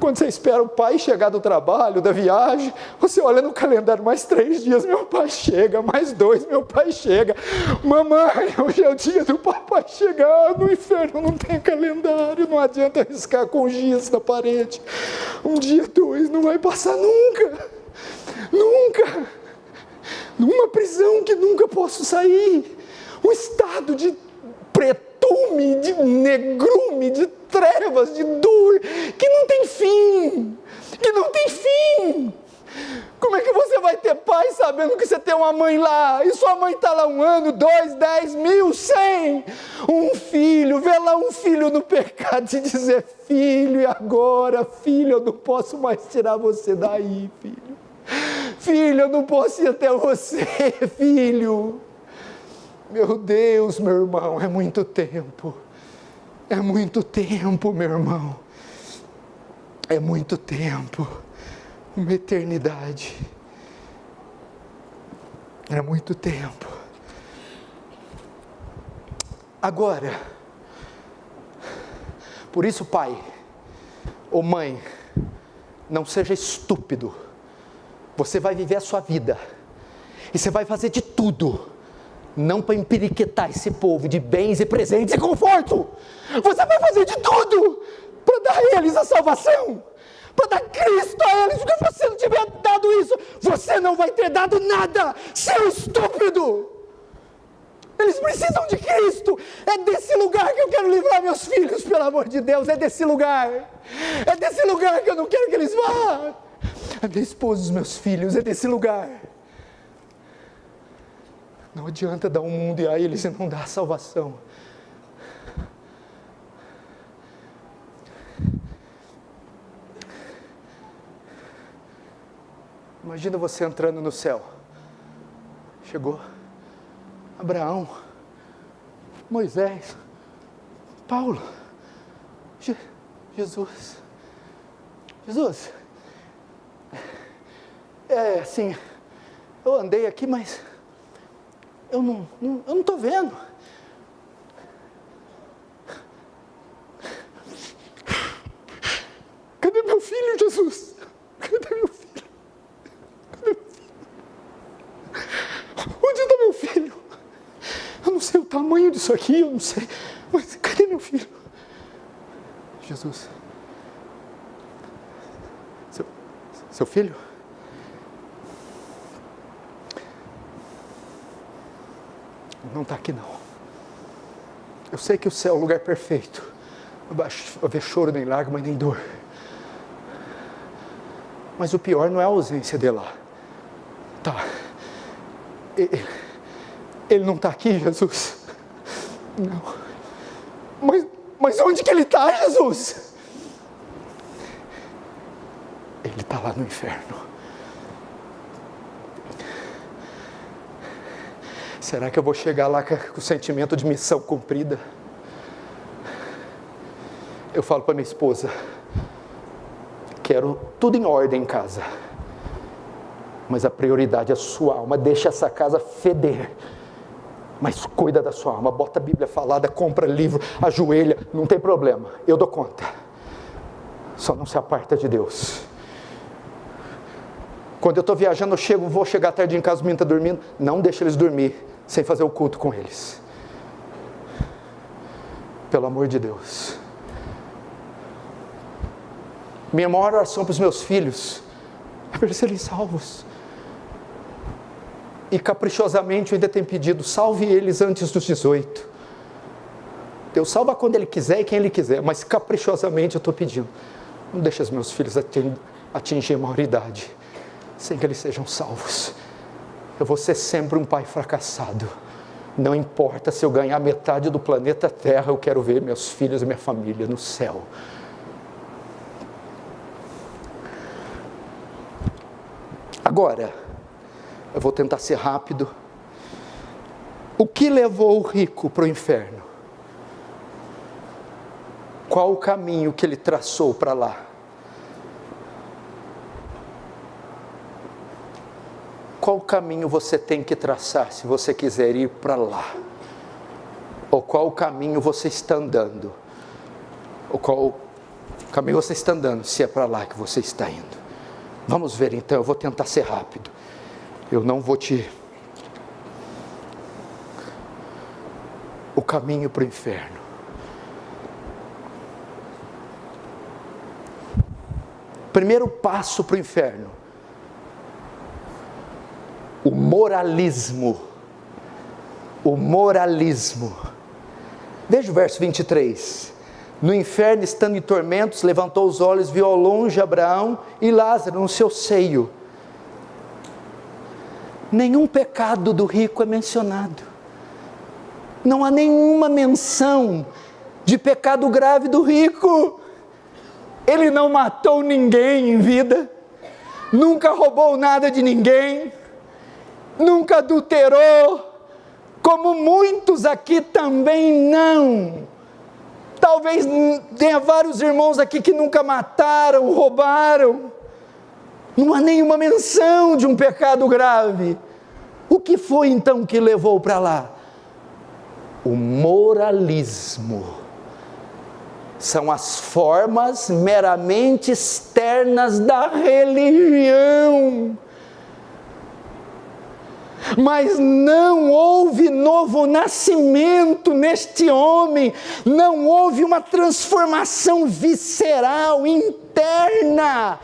Speaker 2: Quando você espera o pai chegar do trabalho, da viagem, você olha no calendário, mais 3 dias meu pai chega, mais 2 meu pai chega. Mamãe, hoje é o dia do papai chegar. No inferno não tem calendário, não adianta arriscar com giz na parede. 1 dia, 2, não vai passar nunca. Nunca. Numa prisão que nunca posso sair. Um estado de pretume, de negrume, de trevas, de dor, que não tem fim, que não tem fim. Como é que você vai ter paz sabendo que você tem uma mãe lá, e sua mãe está lá 1 ano, 2, 10, 1000, 100, um filho, vê lá um filho no pecado e dizer, filho, e agora, filho, eu não posso mais tirar você daí, filho. Filho, eu não posso ir até você, filho. Meu Deus, meu irmão, é muito tempo. É muito tempo, meu irmão. É muito tempo. Uma eternidade. É muito tempo. Agora, por isso, pai ou mãe, não seja estúpido. Você vai viver a sua vida. E você vai fazer de tudo, não para empiriquetar esse povo de bens e presentes e conforto. Você vai fazer de tudo para dar a eles a salvação, para dar Cristo a eles. Porque se você não tiver dado isso, você não vai ter dado nada, seu estúpido. Eles precisam de Cristo. É desse lugar que eu quero livrar meus filhos, pelo amor de Deus. É desse lugar. É desse lugar que eu não quero que eles vá. A minha esposa e os meus filhos, é desse lugar. Não adianta dar um mundo a eles e não dar a salvação. Imagina você entrando no céu. Chegou Abraão, Moisés, Paulo, Jesus. É assim, eu andei aqui, mas eu não estou vendo. Cadê meu filho, Jesus? Cadê meu filho? Cadê meu filho? Onde está meu filho? Eu não sei o tamanho disso aqui, eu não sei. Mas cadê meu filho? Jesus. Seu filho? Não está aqui não. Eu sei que o céu é um lugar perfeito. Não vai haver choro, nem lágrima, nem dor. Mas o pior não é a ausência dele lá. Tá. Ele não está aqui, Jesus? Não. Mas onde que ele está, Jesus? Ele está lá no inferno. Será que eu vou chegar lá com o sentimento de missão cumprida? Eu falo para minha esposa, Quero tudo em ordem em casa. Mas a prioridade é a sua alma. Deixa essa casa feder. Mas cuida da sua alma. Bota a Bíblia falada, compra livro, ajoelha. Não tem problema. Eu dou conta. Só não se aparta de Deus. Quando eu estou viajando, vou chegar tarde em casa, o menino está dormindo. Não deixa eles dormir sem fazer o culto com eles. Pelo amor de Deus. Minha maior oração para os meus filhos é para eles serem salvos. E caprichosamente eu ainda tenho pedido, salve eles antes dos 18. Deus salva quando Ele quiser e quem Ele quiser, mas caprichosamente eu estou pedindo, não deixe os meus filhos atingir a maioridade sem que eles sejam salvos. Eu vou ser sempre um pai fracassado. Não importa se eu ganhar metade do planeta Terra, eu quero ver meus filhos e minha família no céu. Agora, eu vou tentar ser rápido. O que levou o rico para o inferno? Qual o caminho que ele traçou para lá? Qual caminho você tem que traçar se você quiser ir para lá? Ou qual caminho você está andando? Ou qual caminho você está andando, se é para lá que você está indo? Vamos ver então, eu vou tentar ser rápido. Eu não vou o caminho para o inferno. Primeiro passo para o inferno. O moralismo. O moralismo. Veja o verso 23. No inferno, estando em tormentos, levantou os olhos, viu ao longe Abraão e Lázaro no seu seio. Nenhum pecado do rico é mencionado. Não há nenhuma menção de pecado grave do rico. Ele não matou ninguém em vida, nunca roubou nada de ninguém, nunca adulterou, como muitos aqui também não. Talvez tenha vários irmãos aqui que nunca mataram, roubaram. Não há nenhuma menção de um pecado grave. O que foi então que levou para lá? O moralismo. São as formas meramente externas da religião. Mas não houve novo nascimento neste homem, não houve uma transformação visceral, interna,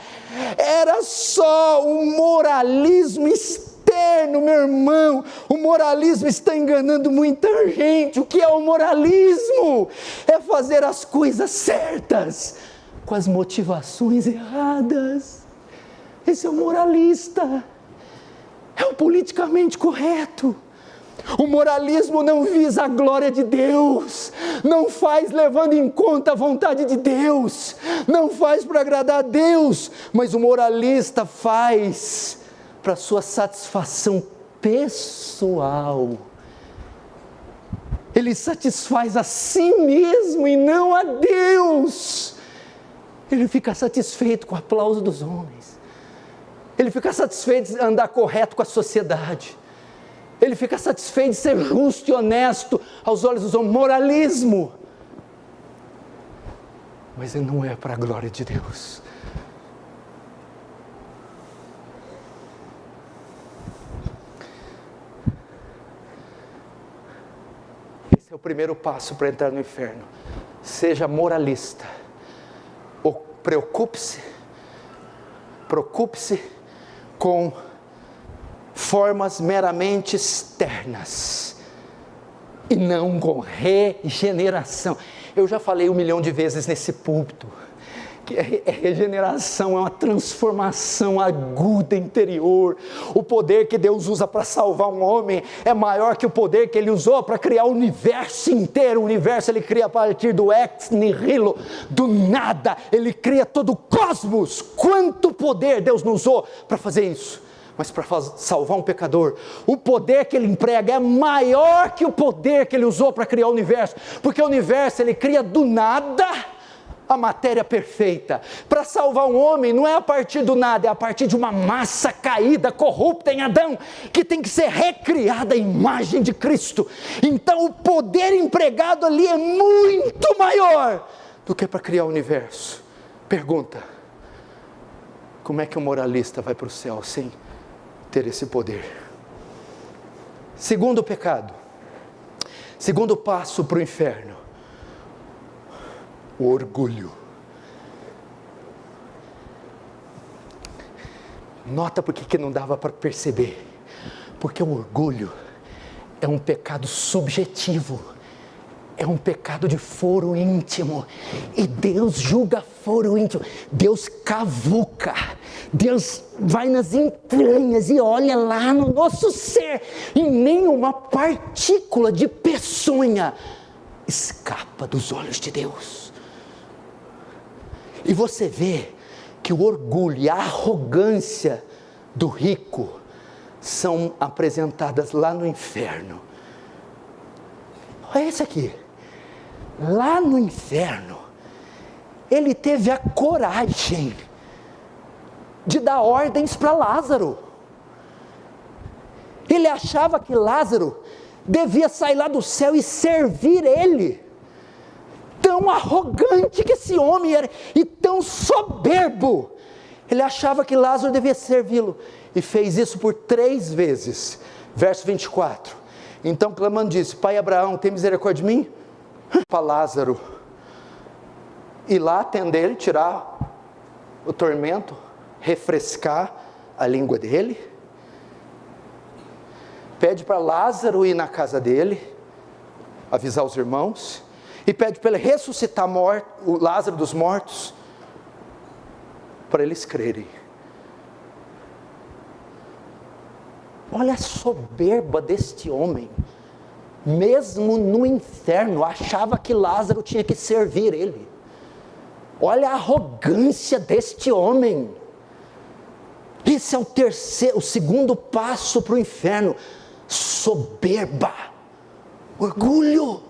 Speaker 2: era só um moralismo externo, meu irmão. O moralismo está enganando muita gente. O que é o moralismo? É fazer as coisas certas, com as motivações erradas. Esse é o moralista. É o politicamente correto. O moralismo não visa a glória de Deus, não faz levando em conta a vontade de Deus, não faz para agradar a Deus, mas o moralista faz para sua satisfação pessoal. Ele satisfaz a si mesmo e não a Deus. Ele fica satisfeito com o aplauso dos homens. Ele fica satisfeito de andar correto com a sociedade. Ele fica satisfeito de ser justo e honesto aos olhos dos homens. Moralismo. Mas ele não é para a glória de Deus. Esse é o primeiro passo para entrar no inferno. Seja moralista. Ou preocupe-se com formas meramente externas e não com regeneração. Eu já falei 1 milhão de vezes nesse púlpito que regeneração é uma transformação aguda interior. O poder que Deus usa para salvar um homem é maior que o poder que Ele usou para criar o universo inteiro. O universo Ele cria a partir do ex nihilo, do nada. Ele cria todo o cosmos. Quanto poder Deus não usou para fazer isso? Mas para salvar um pecador, o poder que Ele emprega é maior que o poder que Ele usou para criar o universo. Porque o universo Ele cria do nada a matéria perfeita. Para salvar um homem não é a partir do nada, é a partir de uma massa caída, corrupta em Adão, que tem que ser recriada à imagem de Cristo. Então o poder empregado ali é muito maior do que para criar o universo. Pergunta: como é que um moralista vai para o céu sem ter esse poder? Segundo pecado, segundo passo para o inferno: o orgulho. Nota por que não dava para perceber. Porque o orgulho é um pecado subjetivo, é um pecado de foro íntimo, e Deus julga foro íntimo. Deus cavuca, Deus vai nas entranhas e olha lá no nosso ser, e nenhuma partícula de peçonha escapa dos olhos de Deus. E você vê que o orgulho e a arrogância do rico são apresentadas lá no inferno. Olha esse aqui. Lá no inferno, ele teve a coragem de dar ordens para Lázaro. Ele achava que Lázaro devia sair lá do céu e servir ele. Tão arrogante que esse homem era, e tão soberbo. Ele achava que Lázaro devia servi-lo, e fez isso por 3 vezes. Verso 24: então clamando disse: Pai Abraão, tem misericórdia de mim? Para Lázaro ir lá atender ele, tirar o tormento, refrescar a língua dele. Pede para Lázaro ir na casa dele, avisar os irmãos, e pede para ele ressuscitar o Lázaro dos mortos, para eles crerem. Olha a soberba deste homem. Mesmo no inferno, achava que Lázaro tinha que servir ele. Olha a arrogância deste homem. Esse é o segundo passo para o inferno: soberba, orgulho.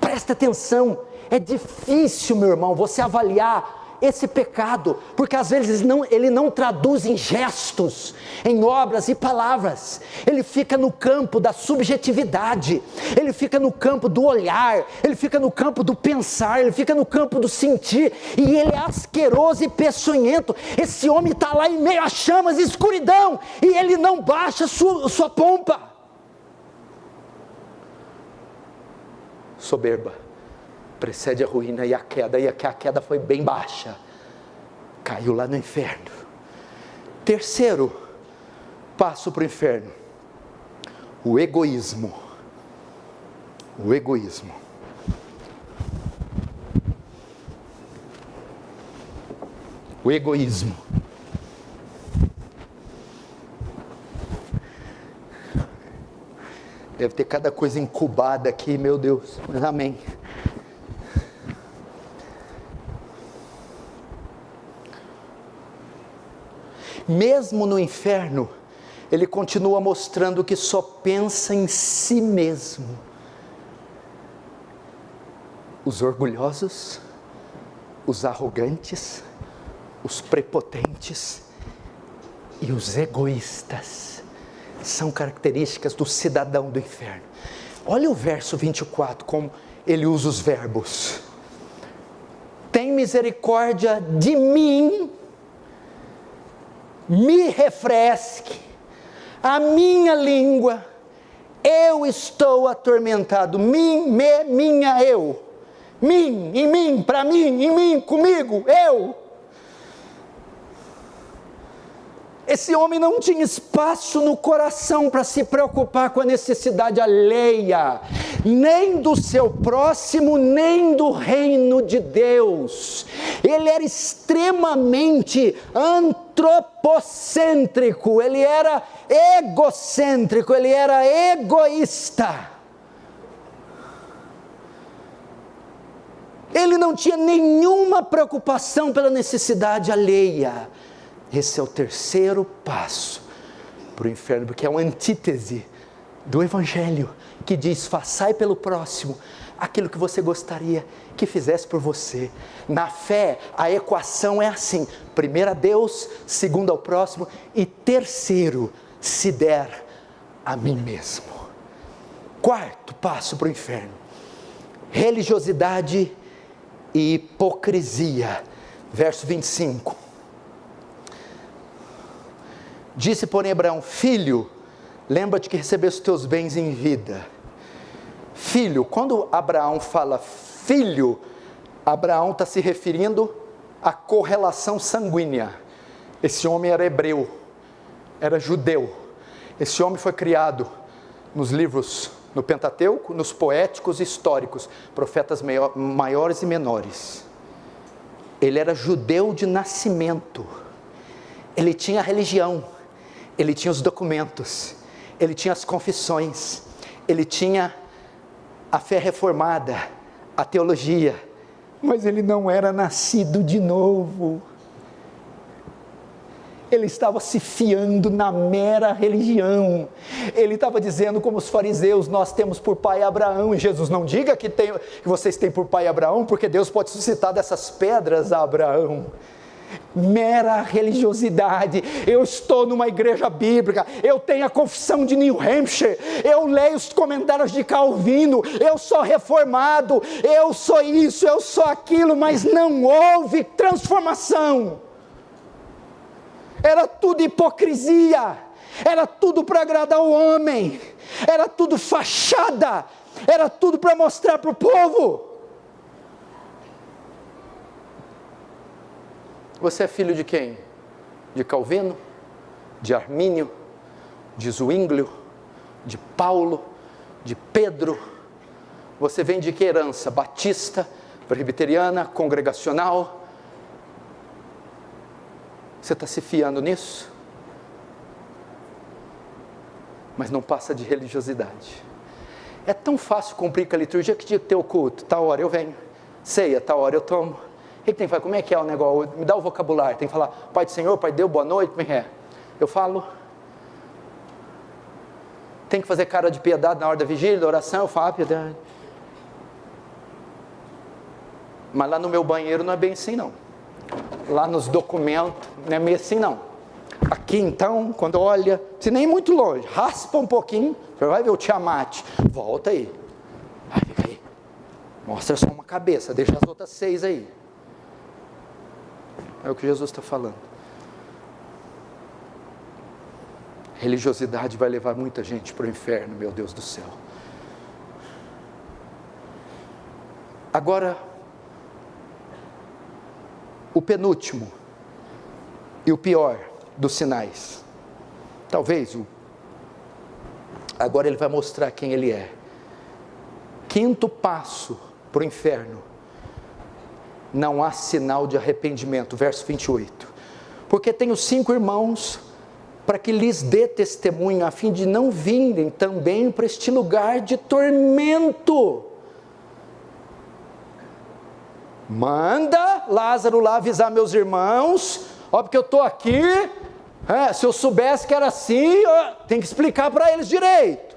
Speaker 2: Presta atenção, é difícil, meu irmão, você avaliar esse pecado, porque às vezes ele não traduz em gestos, em obras e palavras. Ele fica no campo da subjetividade, ele fica no campo do olhar, ele fica no campo do pensar, ele fica no campo do sentir, e ele é asqueroso e peçonhento. Esse homem está lá em meio a chamas e escuridão, e ele não baixa sua pompa. Soberba precede a ruína e a queda foi bem baixa, caiu lá no inferno. Terceiro passo para o inferno: o egoísmo. O egoísmo. O egoísmo. Deve ter cada coisa incubada aqui, meu Deus, mas amém. Mesmo no inferno, ele continua mostrando que só pensa em si mesmo. Os orgulhosos, os arrogantes, os prepotentes e os egoístas são características do cidadão do inferno. Olha o verso 24, como ele usa os verbos. Tem misericórdia de mim, me refresque a minha língua, eu estou atormentado. Minha, eu. Mim, em mim, para mim, em mim, comigo, eu. Esse homem não tinha espaço no coração para se preocupar com a necessidade alheia, nem do seu próximo, nem do reino de Deus. Ele era extremamente antropocêntrico, ele era egocêntrico, ele era egoísta. Ele não tinha nenhuma preocupação pela necessidade alheia. Esse é o terceiro passo para o inferno, porque é uma antítese do Evangelho
Speaker 1: que diz: façai pelo próximo aquilo que você gostaria que fizesse por você. Na fé, a equação é assim: primeiro a Deus, segundo ao próximo e terceiro, se der a mim mesmo. Quarto passo para o inferno: religiosidade e hipocrisia. Verso 25. Disse, porém, Abraão: filho, lembra-te que recebeste os teus bens em vida. Filho, quando Abraão fala filho, Abraão está se referindo à correlação sanguínea. Esse homem era hebreu, era judeu. Esse homem foi criado nos livros, no Pentateuco, nos poéticos e históricos, profetas maiores e menores. Ele era judeu de nascimento. Ele tinha a religião, ele tinha os documentos, ele tinha as confissões, ele tinha a fé reformada, a teologia, mas ele não era nascido de novo. Ele estava se fiando na mera religião. Ele estava dizendo, como os fariseus: nós temos por pai Abraão. E Jesus: não diga que vocês têm por pai Abraão, porque Deus pode suscitar dessas pedras a Abraão. Mera religiosidade. Eu estou numa igreja bíblica, eu tenho a confissão de New Hampshire, eu leio os comentários de Calvino, eu sou reformado, eu sou isso, eu sou aquilo, mas não houve transformação. Era tudo hipocrisia, era tudo para agradar o homem, era tudo fachada, era tudo para mostrar para o povo. Você é filho de quem? De Calvino? De Armínio? De Zwinglio? De Paulo? De Pedro? Você vem de que herança? Batista? Presbiteriana? Congregacional? Você está se fiando nisso? Mas não passa de religiosidade. É tão fácil cumprir com a liturgia. Que dia que tem o culto? Tal hora eu venho. Ceia, tal hora eu tomo. O que tem que fazer? Como é que é o negócio? Me dá o vocabulário. Tem que falar: Pai do Senhor, Pai de Deus, boa noite. Como é que é? Eu falo. Tem que fazer cara de piedade na hora da vigília, da oração. Eu falo: piedade. Mas lá no meu banheiro não é bem assim, não. Lá nos documentos não é meio assim, não. Aqui então, quando olha, se nem muito longe, raspa um pouquinho, você vai ver o Tiamat. Volta aí. Vai, fica aí. Mostra só uma cabeça, deixa as outras 6 aí. É o que Jesus está falando. Religiosidade vai levar muita gente para o inferno, meu Deus do céu. Agora, o penúltimo e o pior dos sinais. Talvez agora ele vai mostrar quem ele é. Quinto passo para o inferno: não há sinal de arrependimento. Verso 28. Porque tenho 5 irmãos, para que lhes dê testemunho, a fim de não virem também para este lugar de tormento. Manda Lázaro lá avisar meus irmãos, porque eu estou aqui, se eu soubesse que era assim, tem que explicar para eles direito.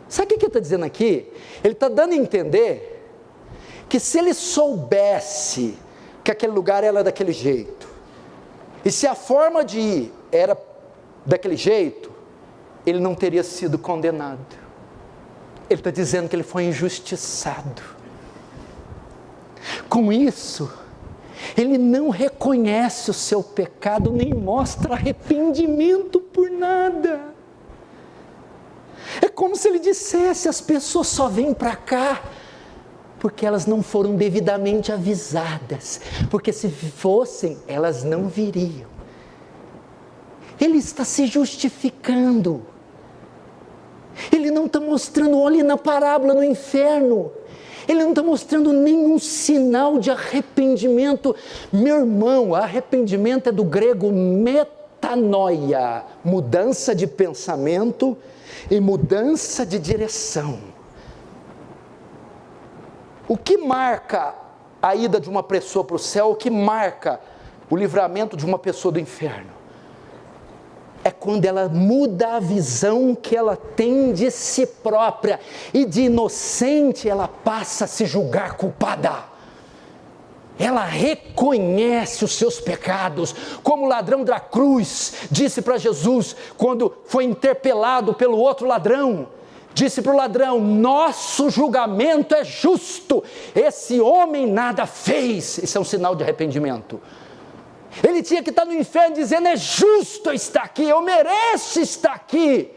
Speaker 1: Sabe o que ele está dizendo aqui? Ele está dando a entender que se ele soubesse que aquele lugar era daquele jeito, e se a forma de ir era daquele jeito, ele não teria sido condenado. Ele está dizendo que ele foi injustiçado. Com isso, ele não reconhece o seu pecado, nem mostra arrependimento por nada. É como se ele dissesse: as pessoas só vêm para cá porque elas não foram devidamente avisadas, porque se fossem, elas não viriam. Ele está se justificando. Ele não está mostrando, olhe na parábola no inferno, ele não está mostrando nenhum sinal de arrependimento. Meu irmão, arrependimento é do grego metanoia, mudança de pensamento e mudança de direção. O que marca a ida de uma pessoa para o céu? O que marca o livramento de uma pessoa do inferno? é quando ela muda a visão que ela tem de si própria, e de inocente ela passa a se julgar culpada. Ela reconhece os seus pecados, como o ladrão da cruz disse para Jesus, quando foi interpelado pelo outro ladrão, disse para o ladrão: nosso julgamento é justo, esse homem nada fez. Isso é um sinal de arrependimento. Ele tinha que estar no inferno dizendo: é justo estar aqui, eu mereço estar aqui.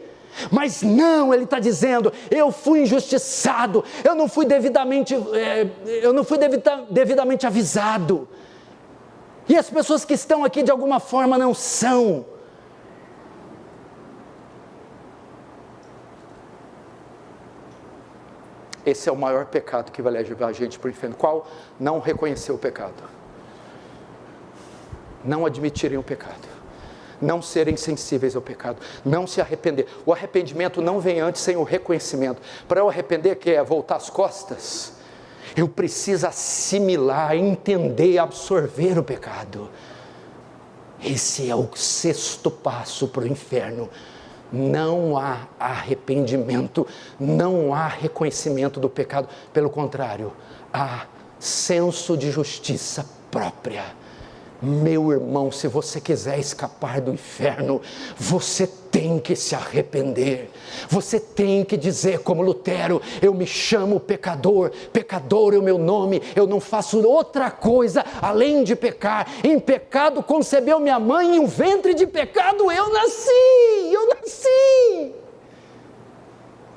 Speaker 1: Mas não, ele está dizendo: eu fui injustiçado, eu não fui devidamente avisado. E as pessoas que estão aqui de alguma forma não são. Esse é o maior pecado que vai levar a gente para o inferno. Qual? Não reconhecer o pecado. Não admitirem o pecado. Não serem sensíveis ao pecado. Não se arrepender. O arrependimento não vem antes sem o reconhecimento. Para eu arrepender, que é voltar as costas, eu preciso assimilar, entender, absorver o pecado. Esse é o 6º passo para o inferno. Não há arrependimento, não há reconhecimento do pecado. Pelo contrário, há senso de justiça própria. Meu irmão, se você quiser escapar do inferno, você tem que se arrepender. Você tem que dizer como Lutero: eu me chamo pecador, pecador é o meu nome, eu não faço outra coisa além de pecar. Em pecado concebeu minha mãe, em um ventre de pecado eu nasci.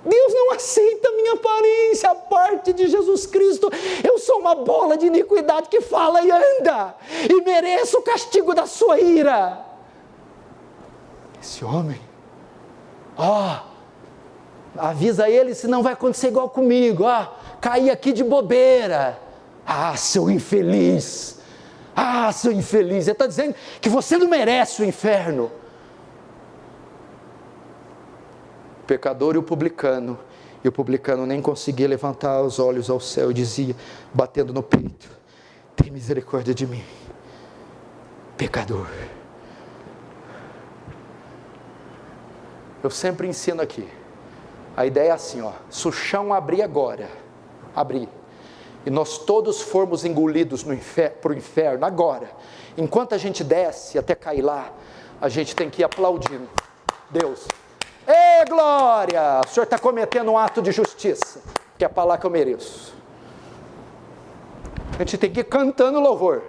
Speaker 1: Deus não aceita a minha aparência, a parte de Jesus Cristo. Eu sou uma bola de iniquidade que fala e anda, e mereço o castigo da sua ira. Esse homem, avisa ele, senão vai acontecer igual comigo. Caí aqui de bobeira. Seu infeliz. Seu infeliz. Ele está dizendo que você não merece o inferno. O pecador e o publicano nem conseguia levantar os olhos ao céu e dizia, batendo no peito: tem misericórdia de mim, pecador. Eu sempre ensino aqui, a ideia é assim, se o chão abrir agora, e nós todos formos engolidos para o inferno agora, enquanto a gente desce até cair lá, a gente tem que ir aplaudindo: Deus, ei, glória, o Senhor está cometendo um ato de justiça, que é para lá que eu mereço. A gente tem que ir cantando louvor: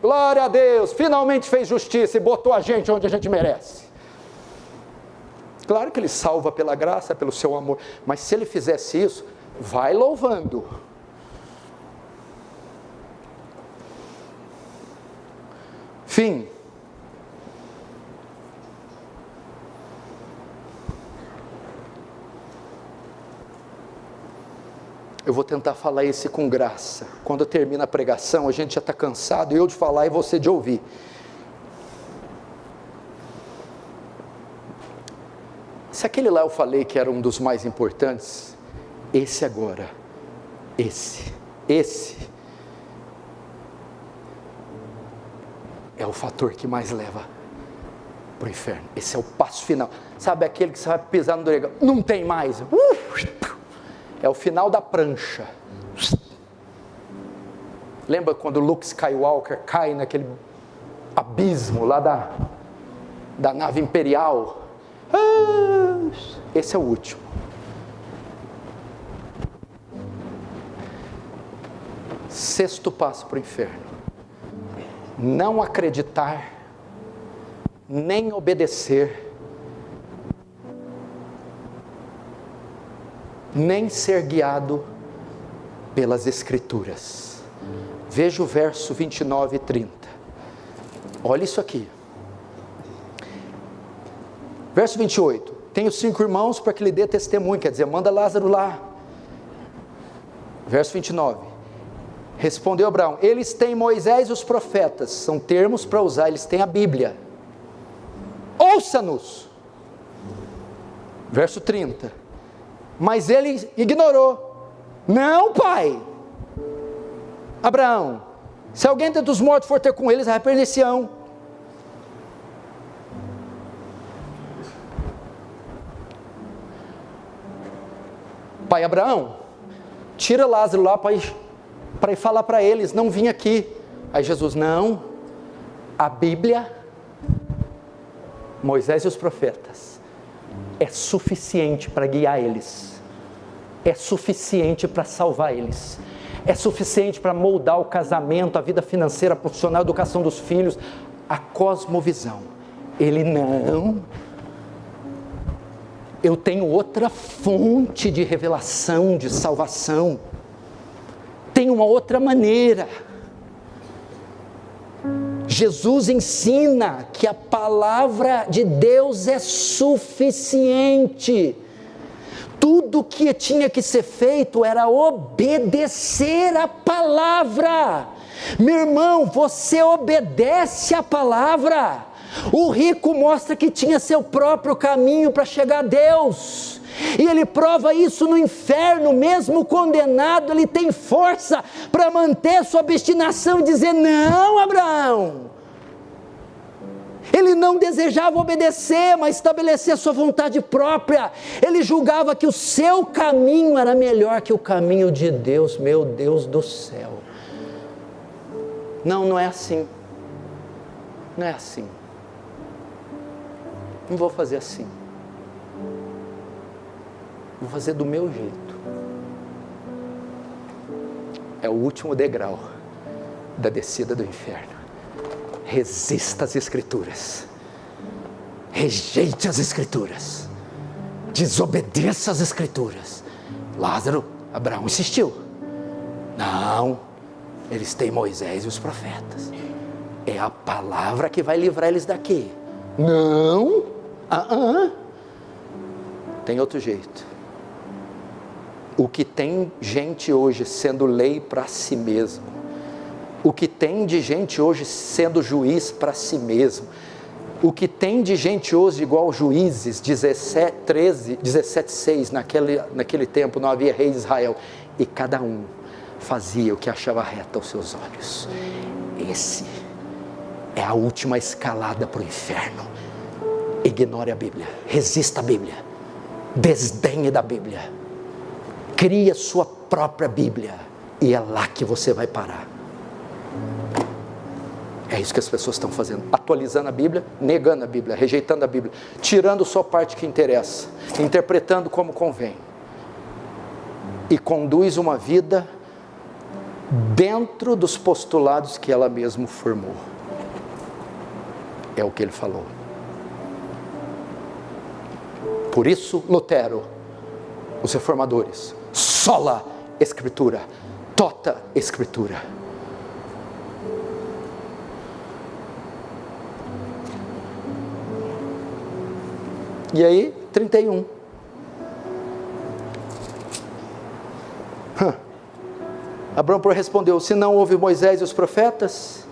Speaker 1: glória a Deus, finalmente fez justiça e botou a gente onde a gente merece. Claro que Ele salva pela graça, pelo seu amor, mas se Ele fizesse isso, vai louvando. Fim. Eu vou tentar falar esse com graça. Quando termina a pregação, a gente já está cansado, eu de falar e você de ouvir. Se aquele lá eu falei que era um dos mais importantes, esse agora, esse é o fator que mais leva para o inferno. Esse é o passo final. Sabe aquele que você vai pisar no dragão, não tem mais. É o final da prancha. Lembra quando Luke Skywalker cai naquele abismo lá da nave imperial? Esse é o último. Sexto passo para o inferno: não acreditar, nem obedecer, nem ser guiado pelas Escrituras. Veja o verso 29 e 30. Olha isso aqui. Verso 28. Tenho 5 irmãos para que lhe dê testemunho. Quer dizer, manda Lázaro lá. Verso 29. Respondeu Abraão: eles têm Moisés e os profetas. São termos para usar, eles têm a Bíblia. Ouça-nos. Verso 30. Mas ele ignorou. Não, pai. Abraão, se alguém dentre os mortos for ter com eles, arrepender-se-ão. pai Abraão, tira Lázaro lá para ir falar para eles, não vim aqui. Aí Jesus, não, a Bíblia, Moisés e os profetas, é suficiente para guiar eles, é suficiente para salvar eles, é suficiente para moldar o casamento, a vida financeira, a profissional, a educação dos filhos, a cosmovisão. Ele não, eu tenho outra fonte de revelação, de salvação, tem uma outra maneira. Jesus ensina que a palavra de Deus é suficiente. Tudo que tinha que ser feito era obedecer a palavra. Meu irmão, você obedece a palavra. O rico mostra que tinha seu próprio caminho para chegar a Deus. E ele prova isso no inferno, mesmo condenado, ele tem força para manter sua obstinação e dizer, não, Abraão. Ele não desejava obedecer, mas estabelecer a sua vontade própria. Ele julgava que o seu caminho era melhor que o caminho de Deus, meu Deus do céu. Não, não é assim. Não é assim. Não vou fazer assim. Vou fazer do meu jeito. É o último degrau da descida do inferno. Resista às Escrituras. Rejeite as Escrituras. Desobedeça às Escrituras. Lázaro, Abraão insistiu. Não, eles têm Moisés e os profetas. É a palavra que vai livrar eles daqui. Não, tem outro jeito. O que tem gente hoje sendo lei para si mesmo, o que tem de gente hoje sendo juiz para si mesmo, o que tem de gente hoje igual Juízes 17:6, naquele tempo não havia rei de Israel, e cada um fazia o que achava reto aos seus olhos. Esse é a última escalada para o inferno. Ignore a Bíblia, resista à Bíblia, desdenhe da Bíblia, crie a sua própria Bíblia, e é lá que você vai parar. É isso que as pessoas estão fazendo, atualizando a Bíblia, negando a Bíblia, rejeitando a Bíblia, tirando só a parte que interessa, interpretando como convém, e conduz uma vida dentro dos postulados que ela mesma formou. É o que ele falou. Por isso, Lutero, os reformadores, sola Escritura, tota Escritura. E aí, 31. Abraão respondeu, se não houve Moisés e os profetas,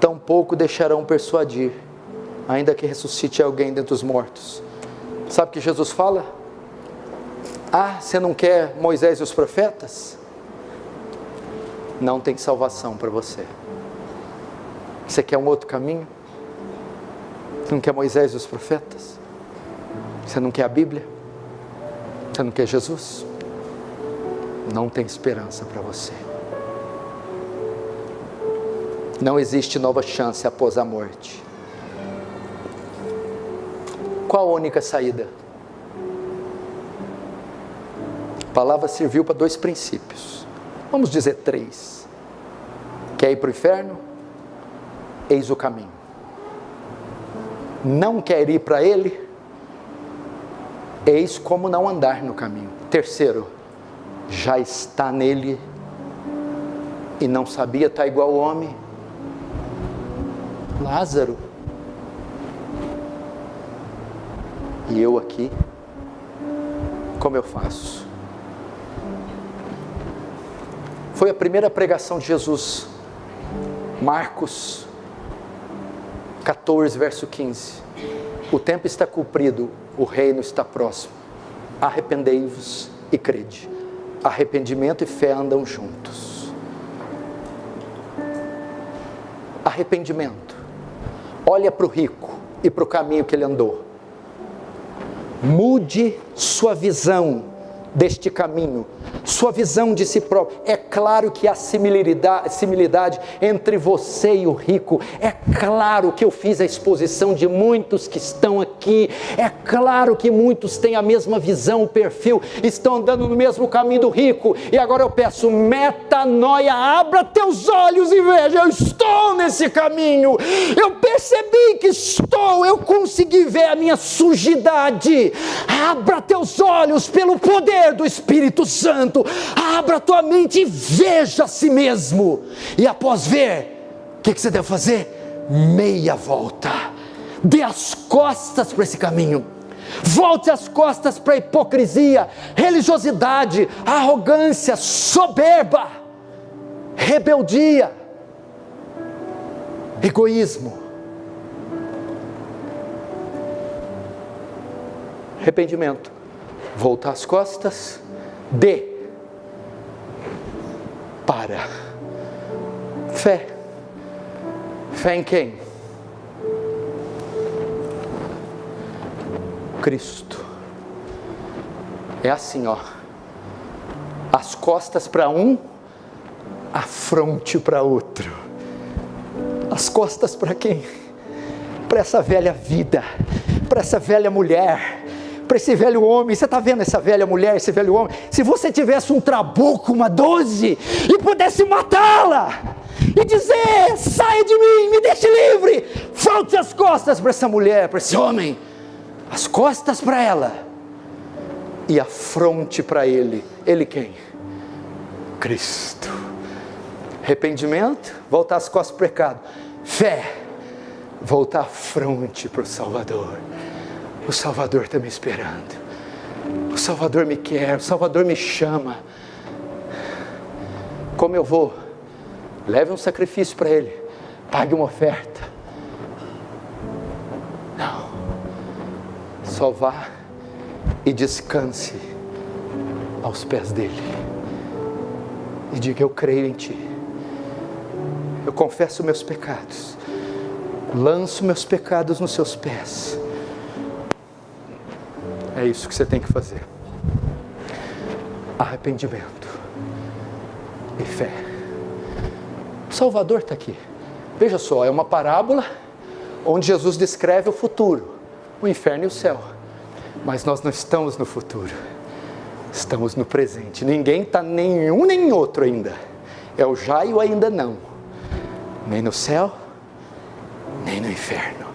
Speaker 1: tampouco deixarão persuadir, ainda que ressuscite alguém dentre os mortos. Sabe o que Jesus fala? Você não quer Moisés e os profetas? Não tem salvação para você. Você quer um outro caminho? Você não quer Moisés e os profetas? Você não quer a Bíblia? Você não quer Jesus? Não tem esperança para você. Não existe nova chance após a morte. Qual a única saída? A palavra serviu para 2 princípios. Vamos dizer 3. Quer ir para o inferno? Eis o caminho. Não quer ir para ele? Eis como não andar no caminho. 3, já está nele e não sabia, está igual o homem. Lázaro. E eu aqui, como eu faço? Foi a primeira pregação de Jesus, Marcos 14, verso 15. O tempo está cumprido, o reino está próximo. Arrependei-vos e crede. Arrependimento e fé andam juntos. Arrependimento. Olha para o rico e para o caminho que ele andou. Mude sua visão deste caminho, sua visão de si próprio. É claro que há similaridade entre você e o rico. É claro que eu fiz a exposição de muitos que estão aqui. É claro que muitos têm a mesma visão, o perfil, estão andando no mesmo caminho do rico. E agora eu peço, metanoia, abra teus olhos e veja, eu estou nesse caminho. Eu percebi que eu consegui ver a minha sujidade. Abra teus olhos pelo poder do Espírito Santo. Abra tua mente e veja a si mesmo. E após ver, o que você deve fazer? Meia volta. Dê as costas para esse caminho. Volte as costas para a hipocrisia, religiosidade, arrogância, soberba, rebeldia, egoísmo. Arrependimento. Voltar as costas. Para. Fé. Fé em quem? Cristo. É assim, ó. As costas para um, a fronte para outro. As costas para quem? Para essa velha vida, para essa velha mulher, para esse velho homem. Você está vendo essa velha mulher, esse velho homem? Se você tivesse um trabuco, uma 12, e pudesse matá-la, e dizer, saia de mim, me deixe livre, volte as costas para essa mulher, para esse homem, as costas para ela, e a fronte para ele. Ele quem? Cristo. Arrependimento, voltar as costas para o pecado. Fé, voltar a fronte para o Salvador. O Salvador está me esperando. O Salvador me quer, o Salvador me chama. Como eu vou? Leve um sacrifício para Ele. Pague uma oferta. Não. Só vá e descanse aos pés dEle. E diga, eu creio em Ti. Eu confesso meus pecados. Lanço meus pecados nos seus pés. É isso que você tem que fazer. Arrependimento e fé. O Salvador está aqui. Veja só, é uma parábola onde Jesus descreve o futuro, o inferno e o céu. Mas nós não estamos no futuro. Estamos no presente. Ninguém está nenhum nem outro ainda. É o já e o ainda não. Nem no céu, nem no inferno.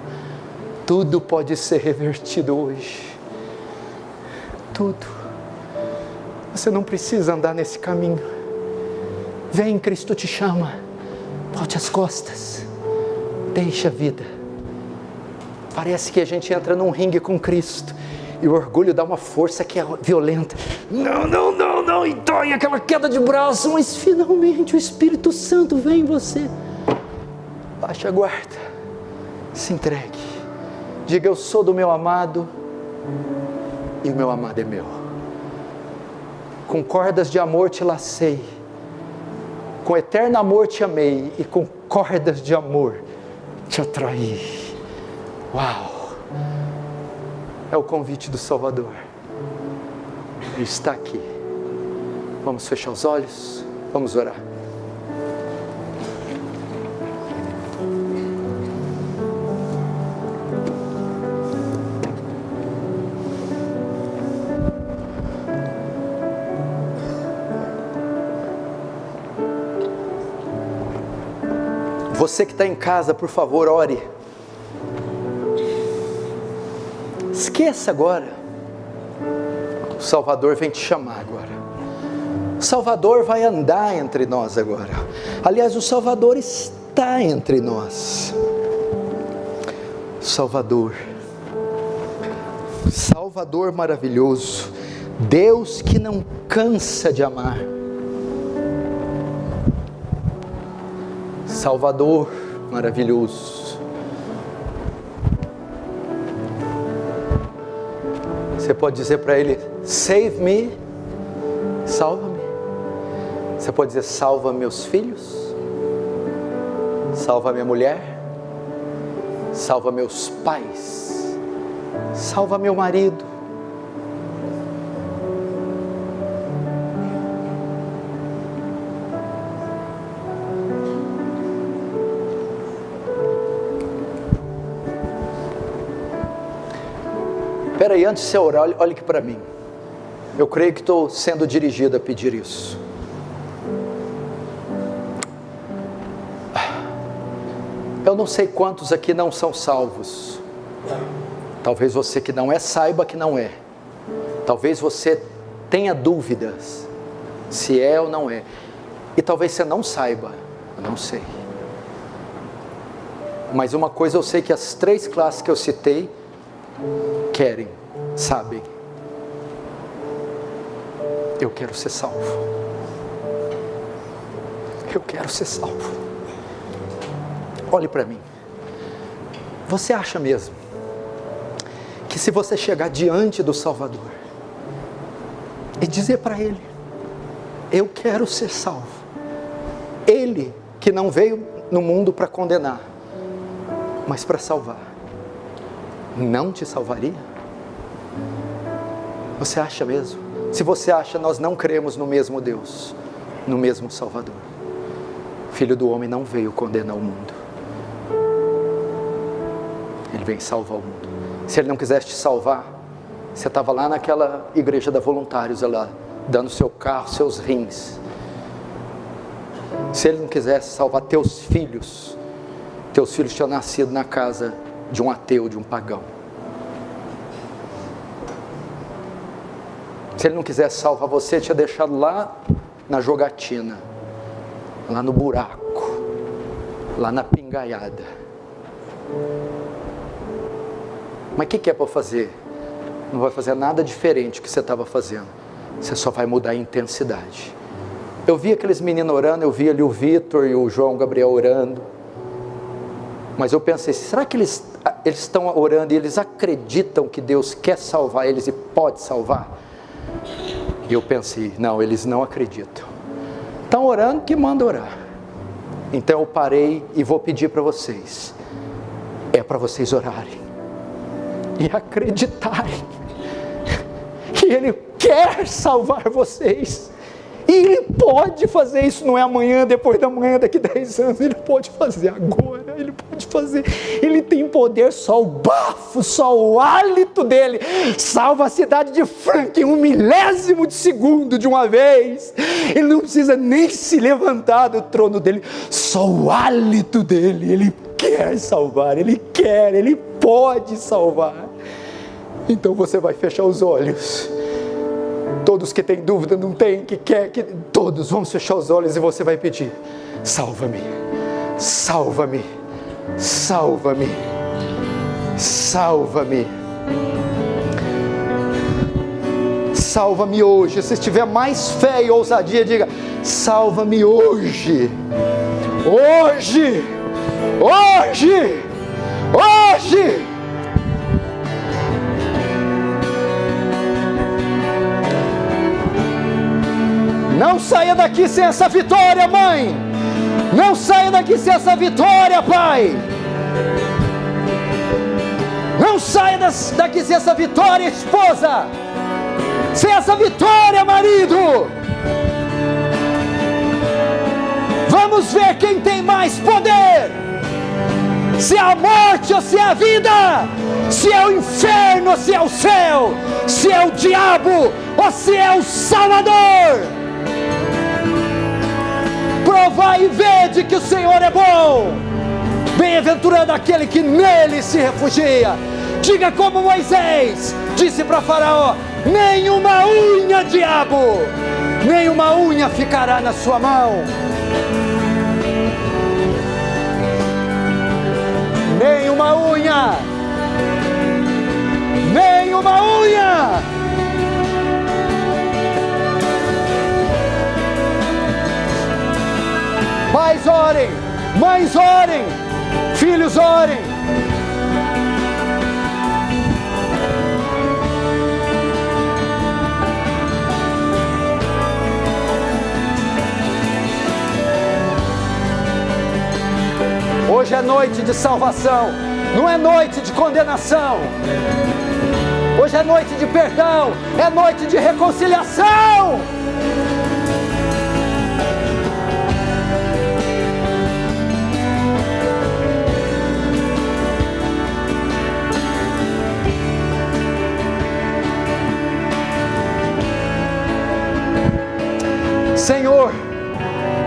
Speaker 1: Tudo pode ser revertido hoje. Tudo. Você não precisa andar nesse caminho. Vem, Cristo te chama. Volte as costas. Deixa a vida. Parece que a gente entra num ringue com Cristo e o orgulho dá uma força que é violenta. Não, e dói aquela queda de braço, mas finalmente o Espírito Santo vem em você. Baixe a guarda. Se entregue. Diga, eu sou do meu amado e o meu amado é meu. Com cordas de amor te lacei, com eterno amor te amei, e com cordas de amor te atraí. Uau! É o convite do Salvador. Ele está aqui. Vamos fechar os olhos, vamos orar. Você que está em casa, por favor, ore. Esqueça agora. O Salvador vem te chamar agora. O Salvador vai andar entre nós agora. Aliás, o Salvador está entre nós. Salvador. Salvador maravilhoso. Deus que não cansa de amar. Salvador maravilhoso. Você pode dizer para Ele, save me, salva-me. Você pode dizer, salva meus filhos, salva minha mulher, salva meus pais, salva meu marido, Espera aí, antes de você orar, olha aqui para mim. Eu creio que estou sendo dirigido a pedir isso. Eu não sei quantos aqui não são salvos. Talvez você que não é, saiba que não é. Talvez você tenha dúvidas se é ou não é. E talvez você não saiba, eu não sei. Mas uma coisa eu sei, que as 3 classes que eu citei querem, sabem. Eu quero ser salvo. Eu quero ser salvo. Olhe para mim. Você acha mesmo que se você chegar diante do Salvador e dizer para Ele: eu quero ser salvo, Ele que não veio no mundo para condenar, mas para salvar, não te salvaria? Você acha mesmo? Se você acha, nós não cremos no mesmo Deus, no mesmo Salvador. Filho do homem não veio condenar o mundo, Ele veio salvar o mundo. Se Ele não quisesse te salvar, você estava lá naquela igreja da Voluntários, lá, dando seu carro, seus rins. Se Ele não quisesse salvar teus filhos tinham nascido na casa de um ateu, de um pagão. Se Ele não quisesse salvar você, tinha deixado lá na jogatina, lá no buraco, lá na pingaiada. Mas o que é para fazer? Não vai fazer nada diferente do que você estava fazendo. Você só vai mudar a intensidade. Eu vi aqueles meninos orando, eu vi ali o Vitor e o João Gabriel orando. Mas eu pensei, será que eles estão orando e eles acreditam que Deus quer salvar eles e pode salvar? E eu pensei, não, eles não acreditam. Estão orando, que manda orar. Então eu parei e vou pedir para vocês. É para vocês orarem e acreditarem que Ele quer salvar vocês. E Ele pode fazer isso, não é amanhã, depois da manhã, daqui 10 anos. Ele pode fazer agora, Ele pode fazer. Ele tem poder, só o bafo, só o hálito dEle salva a cidade de Franca em 1/1000 de segundo de uma vez. Ele não precisa nem se levantar do trono dEle, só o hálito dEle. Ele quer salvar, Ele quer, Ele pode salvar. Então você vai fechar os olhos. Todos que têm dúvida, não tem, que quer, que todos vamos fechar os olhos e você vai pedir: salva-me, salva-me, salva-me, salva-me, salva-me hoje. Se tiver mais fé e ousadia, diga: salva-me hoje, hoje, hoje, hoje. Não saia daqui sem essa vitória, mãe. Não saia daqui sem essa vitória, pai. Não saia daqui sem essa vitória, esposa. Sem essa vitória, marido. Vamos ver quem tem mais poder. Se é a morte ou se é a vida. Se é o inferno ou se é o céu. Se é o diabo ou se é o Salvador. Provai e vede que o Senhor é bom. Bem-aventurado aquele que nele se refugia. Diga como Moisés disse para Faraó: nenhuma unha, diabo, nenhuma unha ficará na sua mão. Nenhuma unha, nenhuma unha. Pais orem, mães orem, filhos orem. Hoje é noite de salvação, não é noite de condenação. Hoje é noite de perdão, é noite de reconciliação.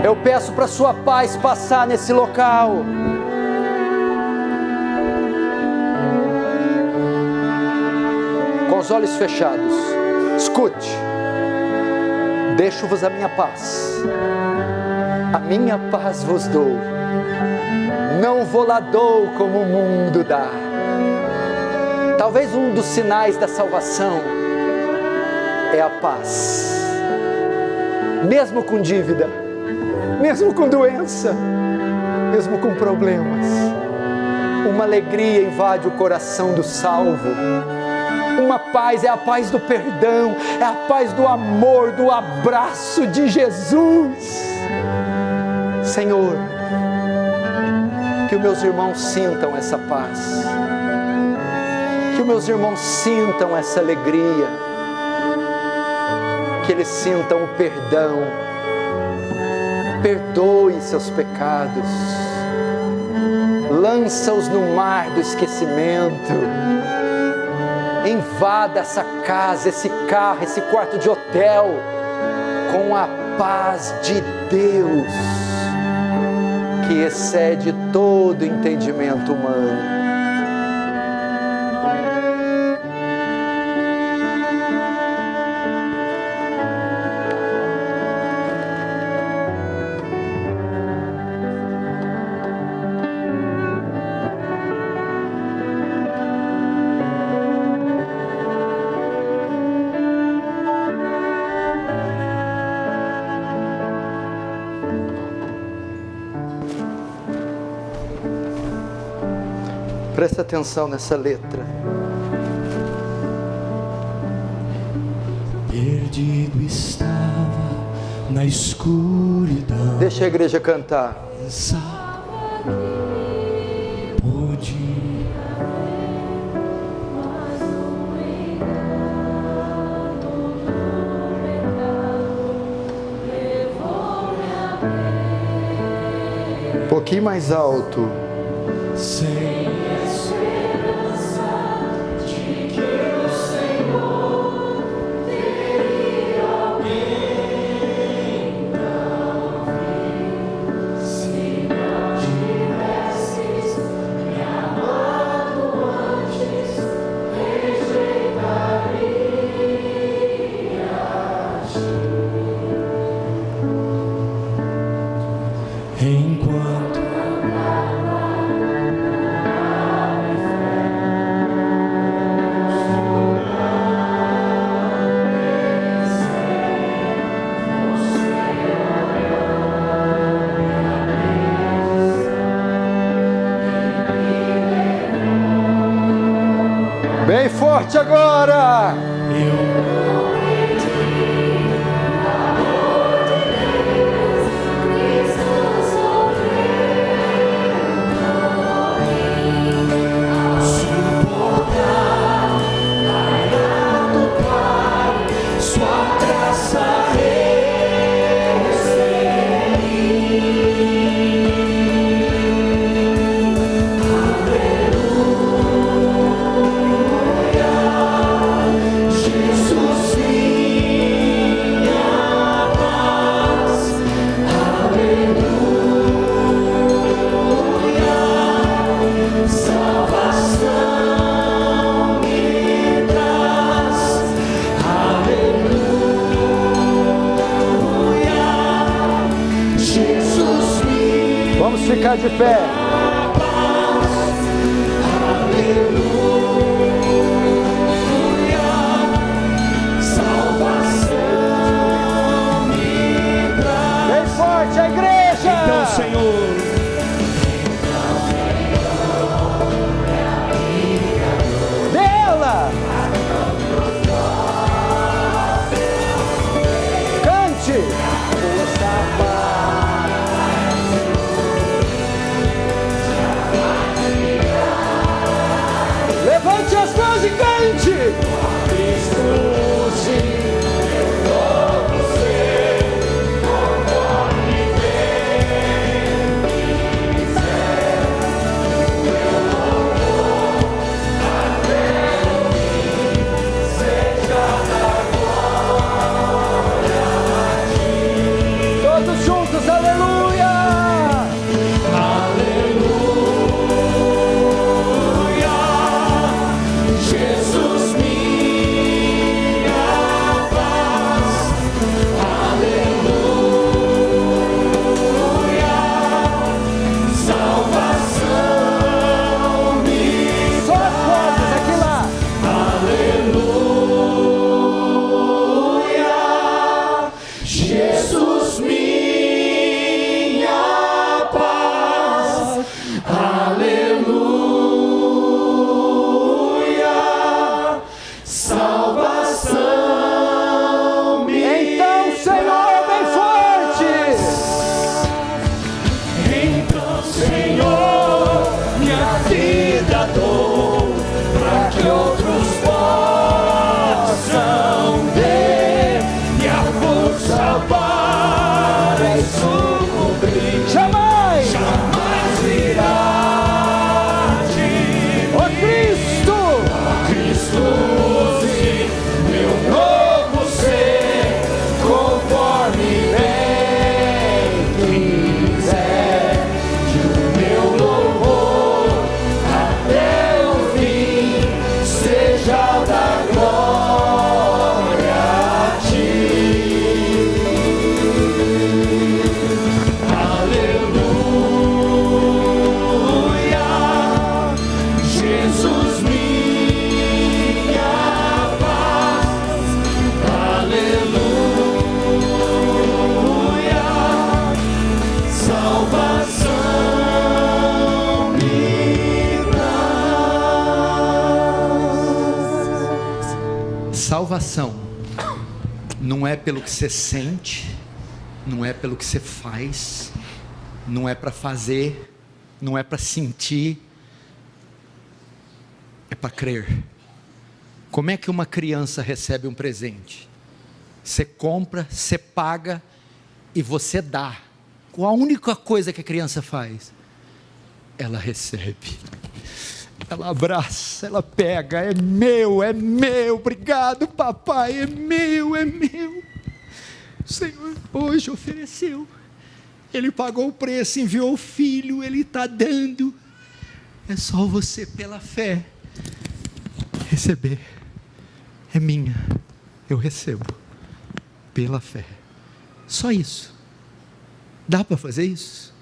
Speaker 1: Eu peço para a sua paz passar nesse local. Com os olhos fechados, escute. Deixo-vos a minha paz vos dou. Não vou-la dou como o mundo dá. Talvez um dos sinais da salvação é a paz. Mesmo com dívida, mesmo com doença, mesmo com problemas, uma alegria invade o coração do salvo. Uma paz, é a paz do perdão, é a paz do amor, do abraço de Jesus. Senhor, que os meus irmãos sintam essa paz, que os meus irmãos sintam essa alegria, que eles sintam o perdão. Perdoe seus pecados, lança-os no mar do esquecimento, invada essa casa, esse carro, esse quarto de hotel com a paz de Deus, que excede todo entendimento humano. Presta atenção nessa letra.
Speaker 3: Perdido estava na escuridão.
Speaker 1: Deixa a igreja cantar. Um pouquinho mais alto.
Speaker 3: Sem esperança de que o Senhor teria alguém pra ouvir. Se não tivesses me amado antes, rejeitaria enquanto
Speaker 1: Bem forte agora! Vamos ficar de pé. Bem forte a igreja.
Speaker 3: Então, Senhor,
Speaker 1: dela. Cante. Levante as mãos e cante. salvação não é pelo que você sente, não é pelo que você faz, não é para fazer, não é para sentir, é para crer. Como é que uma criança recebe um presente? Você compra, você paga e você dá. Qual a única coisa que a criança faz? Ela recebe. Ela abraça, ela pega, é meu, obrigado papai, é meu. O Senhor hoje ofereceu, Ele pagou o preço, enviou o Filho, Ele está dando, é só você pela fé receber, é minha, eu recebo, pela fé, só isso. Dá para fazer isso?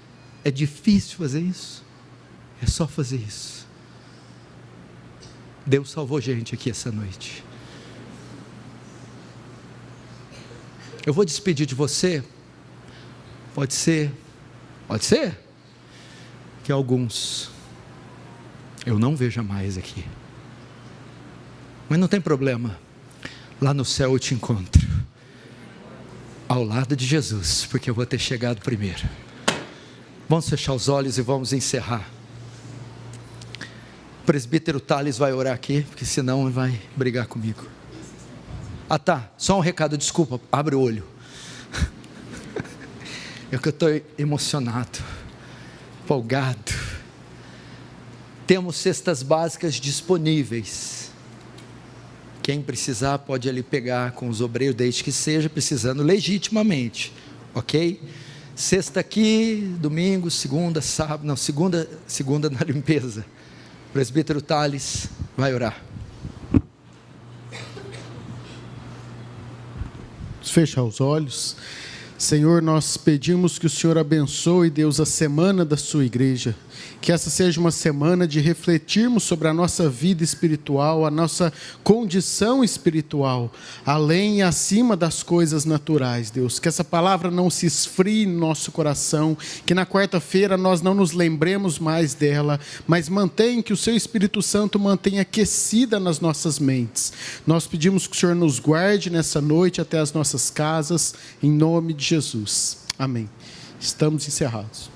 Speaker 1: É difícil fazer isso? É só fazer isso. Deus salvou gente aqui essa noite. Eu vou despedir de você. Pode ser que alguns eu não veja mais aqui, mas não tem problema, lá no céu eu te encontro, ao lado de Jesus, porque eu vou ter chegado primeiro. Vamos fechar os olhos e vamos encerrar. O presbítero Thales vai orar aqui, porque senão ele vai brigar comigo. Ah tá, só um recado, desculpa, abre o olho. É que eu estou emocionado, empolgado. Temos cestas básicas disponíveis. Quem precisar pode ali pegar com os obreiros, desde que seja precisando legitimamente, ok? Sexta aqui, domingo, segunda, sábado, não, segunda na limpeza. O presbítero Thales vai orar.
Speaker 4: Fecha os olhos. Senhor, nós pedimos que o Senhor abençoe, Deus, a semana da sua igreja, que essa seja uma semana de refletirmos sobre a nossa vida espiritual, a nossa condição espiritual, além e acima das coisas naturais, Deus, que essa palavra não se esfrie no nosso coração, que na quarta-feira nós não nos lembremos mais dela, mas que o seu Espírito Santo mantenha aquecida nas nossas mentes. Nós pedimos que o Senhor nos guarde nessa noite até as nossas casas, em nome de Jesus. Amém. Estamos encerrados.